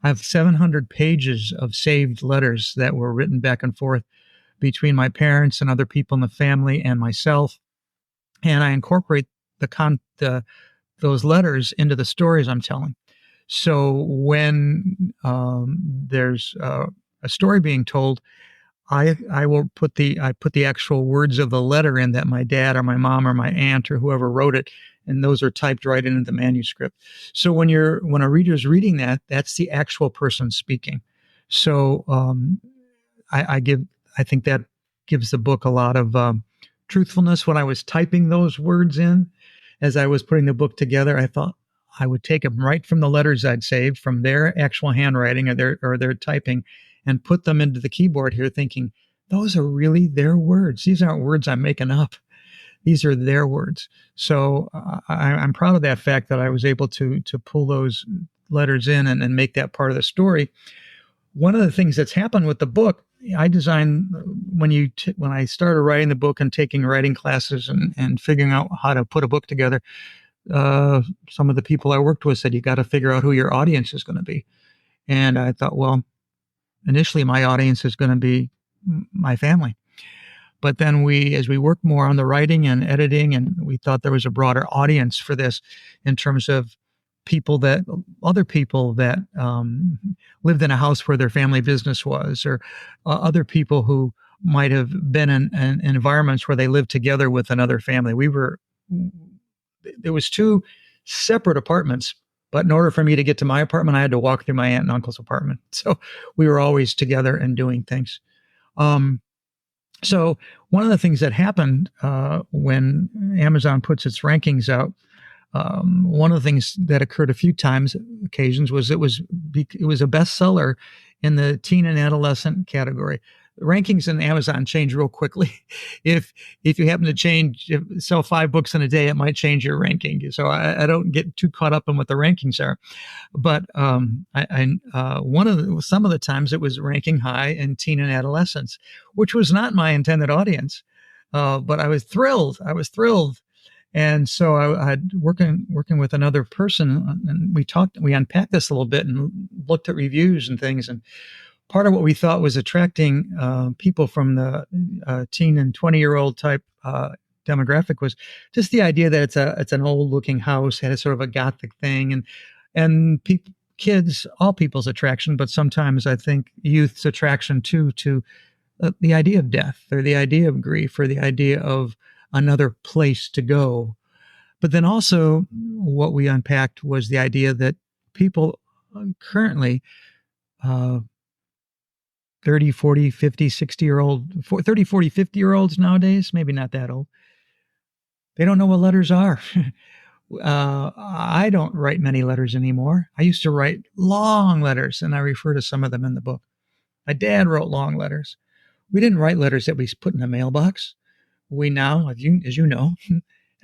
I have 700 pages of saved letters that were written back and forth between my parents and other people in the family and myself. And I incorporate those letters into the stories I'm telling. So when there's a story being told, I will put the actual words of the letter in that my dad or my mom or my aunt or whoever wrote it, and those are typed right into the manuscript. So when a reader's reading that, that's the actual person speaking. So I think that gives the book a lot of truthfulness. When I was typing those words in, as I was putting the book together, I thought I would take them right from the letters I'd saved from their actual handwriting or their typing, and put them into the keyboard here, thinking those are really their words. These aren't words I'm making up. These are their words. So I'm proud of that fact that I was able to pull those letters in and make that part of the story. One of the things that's happened with the book, I designed when I started writing the book and taking writing classes and figuring out how to put a book together. Some of the people I worked with said you got to figure out who your audience is going to be, and I thought, well, initially my audience is going to be my family. But then as we worked more on the writing and editing, and we thought there was a broader audience for this in terms of other people that lived in a house where their family business was, or other people who might have been in environments where they lived together with another family. There was two separate apartments, but in order for me to get to my apartment, I had to walk through my aunt and uncle's apartment. So we were always together and doing things. So one of the things that happened when Amazon puts its rankings out, one of the things that occurred a few occasions was it was a bestseller in the teen and adolescent category. Rankings in Amazon change real quickly. If you happen to sell 5 books in a day, it might change your ranking. So I don't get too caught up in what the rankings are. But some of the times it was ranking high in teen and adolescents, which was not my intended audience. But I was thrilled. And so I had working with another person, and we unpacked this a little bit and looked at reviews and things. And part of what we thought was attracting people from the teen and 20-year-old type demographic was just the idea that it's an old looking house, had a sort of a gothic thing, and kids, all people's attraction, but sometimes I think youth's attraction too to the idea of death, or the idea of grief, or the idea of another place to go. But then also what we unpacked was the idea that people currently 30, 40, 50, 60-year-old, 30, 40, 50-year-olds nowadays, maybe not that old, they don't know what letters are. I don't write many letters anymore. I used to write long letters, and I refer to some of them in the book. My dad wrote long letters. We didn't write letters that we put in a mailbox. We now, as you know,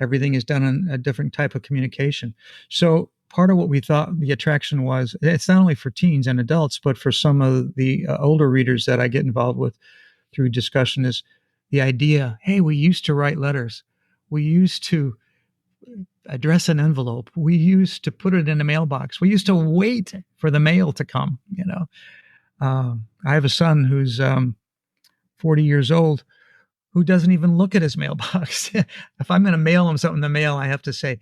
everything is done in a different type of communication. So part of what we thought the attraction was, it's not only for teens and adults, but for some of the older readers that I get involved with through discussion, is the idea, hey, we used to write letters. We used to address an envelope. We used to put it in a mailbox. We used to wait for the mail to come. I have a son who's 40 years old, who doesn't even look at his mailbox. If I'm going to mail him something in the mail, I have to say,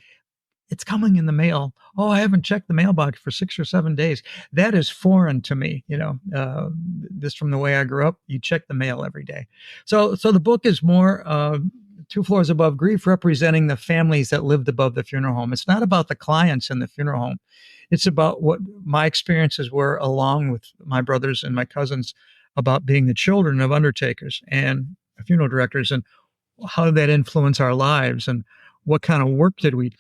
it's coming in the mail. Oh, I haven't checked the mailbox for 6 or 7 days. That is foreign to me. This from the way I grew up, you check the mail every day. So the book is more 2 Floors Above Grief, representing the families that lived above the funeral home. It's not about the clients in the funeral home. It's about what my experiences were, along with my brothers and my cousins, about being the children of undertakers and funeral directors, and how did that influence our lives, and what kind of work did we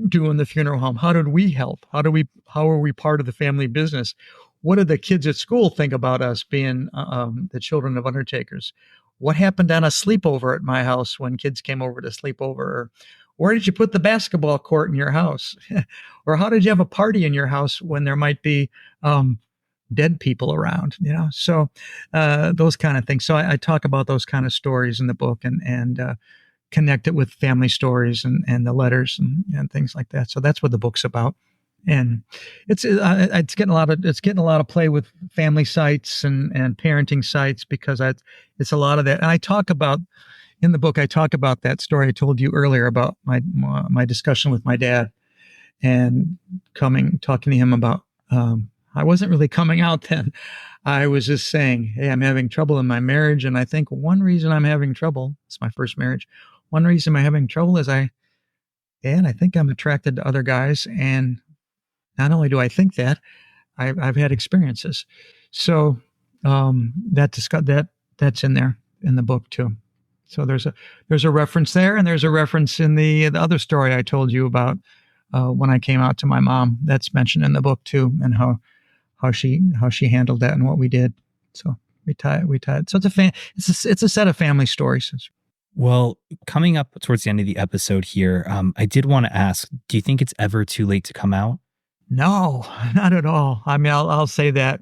do in the funeral home? How did we help? How are we part of the family business? What did the kids at school think about us being the children of undertakers? What happened on a sleepover at my house when kids came over to sleep over? Or where did you put the basketball court in your house? Or how did you have a party in your house when there might be dead people around? So those kind of things. So I talk about those kind of stories in the book, and connect it with family stories and the letters and things like that. So that's what the book's about. And it's getting a lot of play with family sites and parenting sites, because it's a lot of that. And I talk about in the book, I talk about that story I told you earlier about my discussion with my dad, and talking to him about, I wasn't really coming out then. I was just saying, hey, I'm having trouble in my marriage. And I think one reason I'm having trouble, it's my first marriage. One reason I'm having trouble is I think I'm attracted to other guys. And not only do I think that, I've had experiences. So that's in there in the book too. So there's a reference there, and there's a reference in the other story I told you about when I came out to my mom. That's mentioned in the book too, and how she handled that and what we did. So we tie it. So it's a set of family stories. Well, coming up towards the end of the episode here, I did want to ask, do you think it's ever too late to come out? No, not at all. I mean, I'll say that.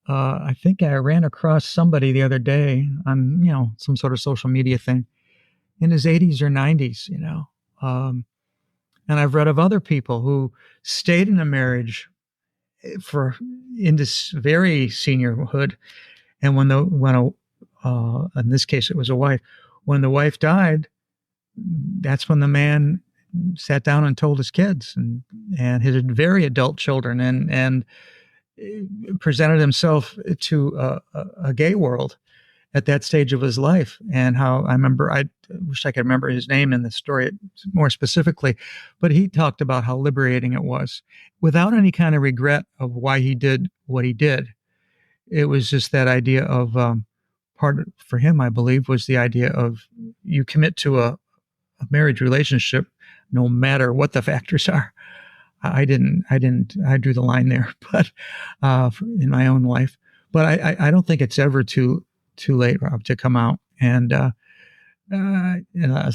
I think I ran across somebody the other day on, some sort of social media thing in his 80s or 90s, Um, and I've read of other people who stayed in a marriage for in this very seniorhood. And in this case, it was a wife. When the wife died, that's when the man sat down and told his kids and his very adult children and presented himself to a gay world at that stage of his life. And how I wish I could remember his name in the story more specifically, but he talked about how liberating it was without any kind of regret of why he did what he did. It was just that idea of for him, I believe, was the idea of you commit to a marriage relationship no matter what the factors are. I drew the line there, but in my own life. But I don't think it's ever too late, Rob, to come out. And as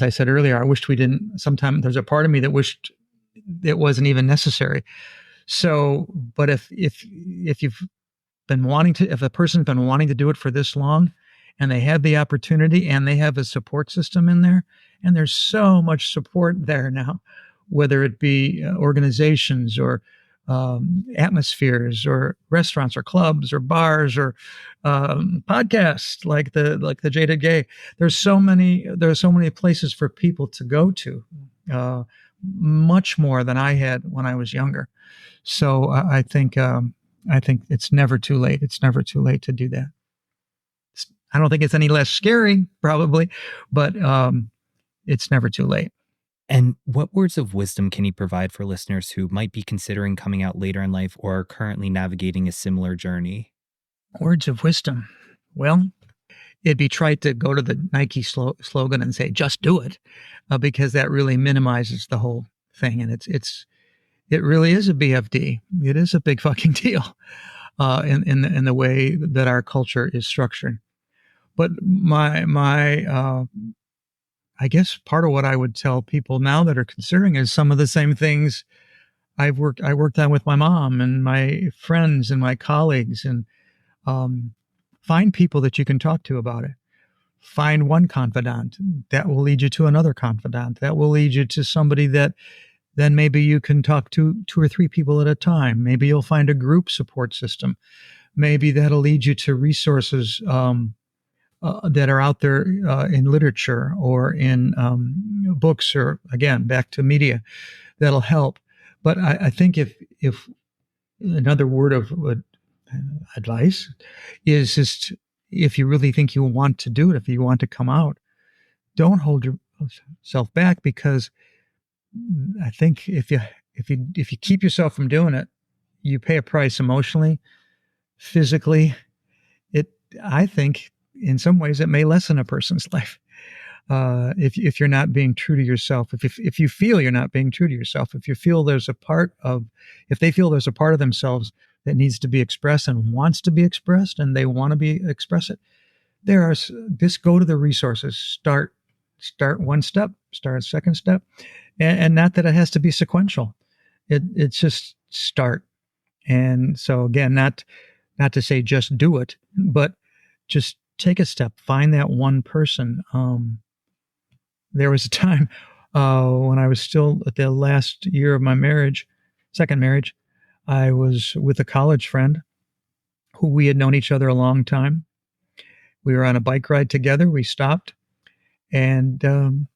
I said earlier, I wished we didn't. Sometimes there's a part of me that wished it wasn't even necessary. So, but if you've been wanting to, if a person's been wanting to do it for this long, and they have the opportunity, and they have a support system in there, and there's so much support there now, whether it be organizations or atmospheres or restaurants or clubs or bars or podcasts like the Jaded Gay. There's so many places for people to go to, much more than I had when I was younger. So I think it's never too late. It's never too late to do that. I don't think it's any less scary, probably, but it's never too late. And what words of wisdom can you provide for listeners who might be considering coming out later in life or are currently navigating a similar journey? Words of wisdom. Well, it'd be trite to go to the Nike slogan and say, just do it, because that really minimizes the whole thing. And it really is a BFD. It is a big fucking deal in the way that our culture is structured. But I guess part of what I would tell people now that are considering is some of the same things I worked on with my mom and my friends and my colleagues, and find people that you can talk to about it. Find one confidant that will lead you to another confidant that will lead you to somebody that then maybe you can talk to two or three people at a time. Maybe you'll find a group support system. Maybe that'll lead you to resources that are out there in literature or in books, or again, back to media, that'll help. But I think if another word of advice is just, if you really think you want to do it, if you want to come out, don't hold yourself back, because I think if you keep yourself from doing it, you pay a price emotionally, physically. I think in some ways it may lessen a person's life if you're not being true to yourself. If you feel you're not being true to yourself, if they feel there's a part of themselves that needs to be expressed and wants to be expressed, and they want to express it, just go to the resources. Start one step, start a second step, and not that it has to be sequential. It's just start. And so again, not to say just do it, but just take a step. Find that one person. There was a time when I was still at the last year of my second marriage, I was with a college friend who we had known each other a long time. We were on a bike ride together. We stopped and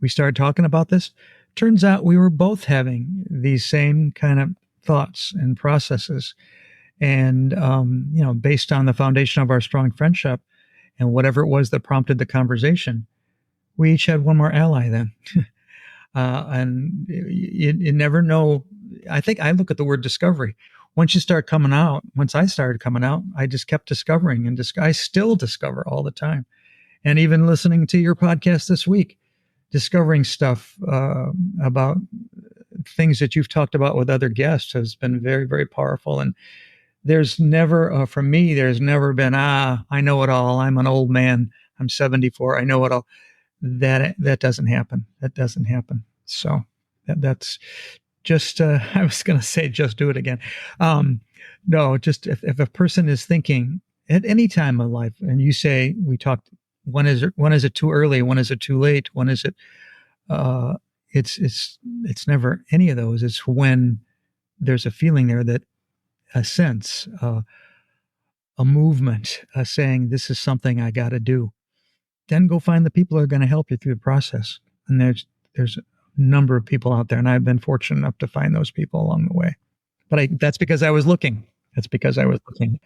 we started talking about this. Turns out we were both having these same kind of thoughts and processes. And, based on the foundation of our strong friendship and whatever it was that prompted the conversation, we each had one more ally then. And you never know. I think I look at the word discovery. Once I started coming out, I just kept discovering, and I still discover all the time. And even listening to your podcast this week, discovering stuff about things that you've talked about with other guests has been very, very powerful. And there's never, for me, there's never been, I know it all. I'm an old man. I'm 74. I know what I'll, that doesn't happen. That doesn't happen. So that's just, I was going to say, just do it again. No, just if a person is thinking at any time of life, and you say, we talked, when is it too early? When is it too late? When is it, uh, it's never any of those. It's when there's a feeling there, that a sense, a movement, saying, this is something I got to do. Then go find the people who are going to help you through the process. And there's a number of people out there, and I've been fortunate enough to find those people along the way. But that's because I was looking. That's because I was looking.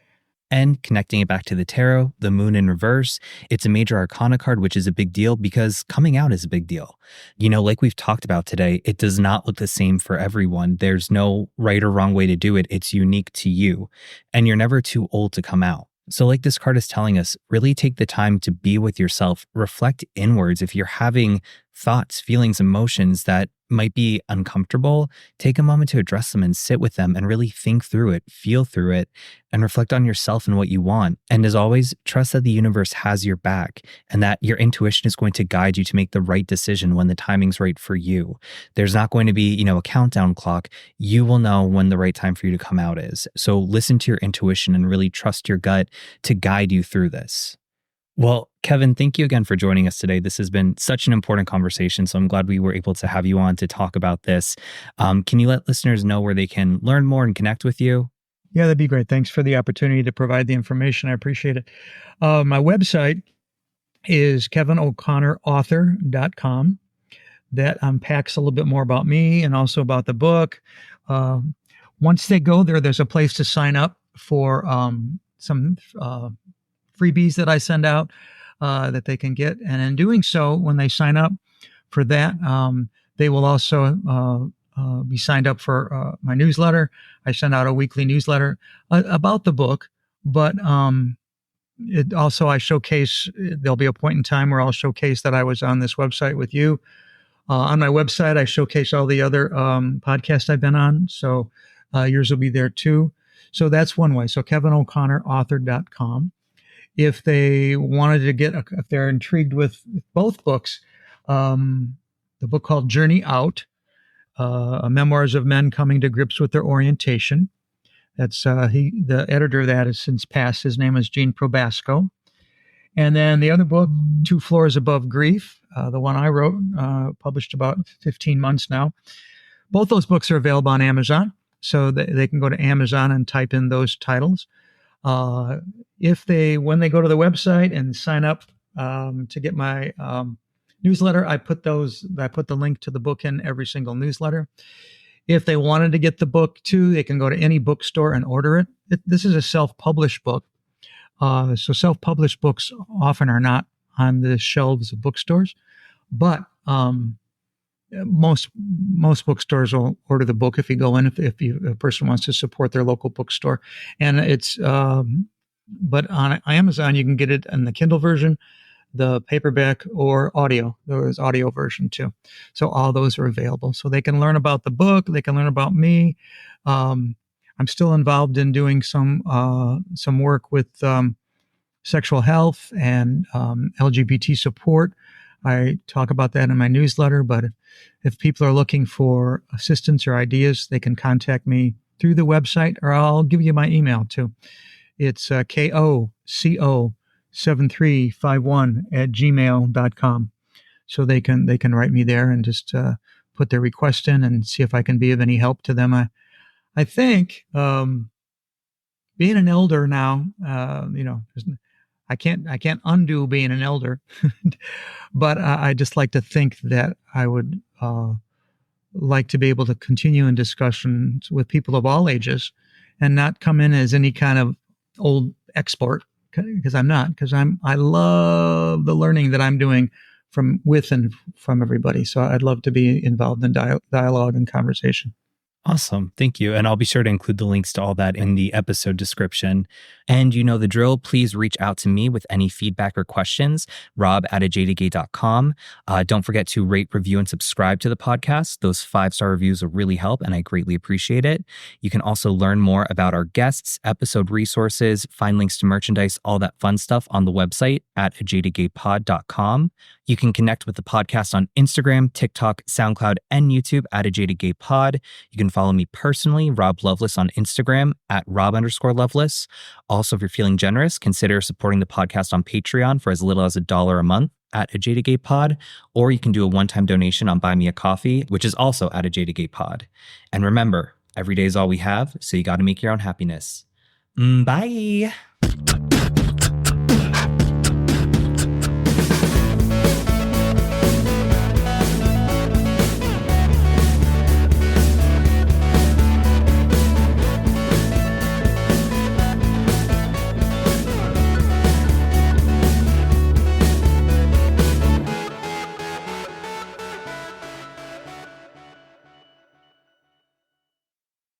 And connecting it back to the tarot, the moon in reverse, it's a major arcana card, which is a big deal because coming out is a big deal. Like we've talked about today, it does not look the same for everyone. There's no right or wrong way to do it. It's unique to you. And you're never too old to come out. So like this card is telling us, really take the time to be with yourself, reflect inwards. If you're having thoughts, feelings, emotions that might be uncomfortable, take a moment to address them and sit with them and really think through it, feel through it, and reflect on yourself and what you want. And as always, trust that the universe has your back and that your intuition is going to guide you to make the right decision when the timing's right for you. There's not going to be, a countdown clock. You will know when the right time for you to come out is. So listen to your intuition and really trust your gut to guide you through this. Well, Kevin, thank you again for joining us today. This has been such an important conversation, so I'm glad we were able to have you on to talk about this. Can you let listeners know where they can learn more and connect with you? Yeah, that'd be great. Thanks for the opportunity to provide the information. I appreciate it. My website is KevinO'ConnorAuthor.com. That unpacks a little bit more about me and also about the book. Once they go there, there's a place to sign up for some freebies that I send out that they can get. And in doing so, when they sign up for that, they will also be signed up for my newsletter. I send out a weekly newsletter about the book, but it also, I showcase, there'll be a point in time where I'll showcase that I was on this website with you. On my website, I showcase all the other podcasts I've been on. So yours will be there too. So that's one way. So KevinO'ConnorAuthor.com. If they wanted to if they're intrigued with both books, the book called Journey Out, Memoirs of Men Coming to Grips with Their Orientation. That's the editor of that has since passed. His name is Gene Probasco. And then the other book, Two Floors Above Grief, the one I wrote, published about 15 months now. Both those books are available on Amazon, so they can go to Amazon and type in those titles. When they go to the website and sign up to get my newsletter, I put the link to the book in every single newsletter. If they wanted to get the book too, they can go to any bookstore and order it. This is a self-published book. So self-published books often are not on the shelves of bookstores, but most bookstores will order the book if you go in, if a person wants to support their local bookstore. And it's but on Amazon you can get it in the Kindle version, the paperback, or audio. There's audio version too. So all those are available. So they can learn about the book. They can learn about me. I'm still involved in doing some work with sexual health and LGBT support. I talk about that in my newsletter, but if people are looking for assistance or ideas, they can contact me through the website, or I'll give you my email too. It's koco7351@gmail.com. So they can write me there and just put their request in and see if I can be of any help to them. I think being an elder now, I can't undo being an elder, but I just like to think that I would like to be able to continue in discussions with people of all ages and not come in as any kind of old expert, because I'm not, because I love the learning that I'm doing from everybody. So I'd love to be involved in dialogue and conversation. Awesome. Thank you. And I'll be sure to include the links to all that in the episode description. And you know the drill. Please reach out to me with any feedback or questions, rob@ajadagay.com. Don't forget to rate, review, and subscribe to the podcast. Those 5-star reviews will really help, and I greatly appreciate it. You can also learn more about our guests, episode resources, find links to merchandise, all that fun stuff on the website at ajadagaypod.com. You can connect with the podcast on Instagram, TikTok, SoundCloud, and YouTube at ajadagaypod. You can follow me personally, Rob Lovelace, on Instagram at Rob_Lovelace. Also, if you're feeling generous, consider supporting the podcast on Patreon for as little as $1 a month at ajadagaypod, or you can do a one-time donation on Buy Me a Coffee, which is also at ajadagaypod. And remember, every day is all we have, so you got to make your own happiness. Bye.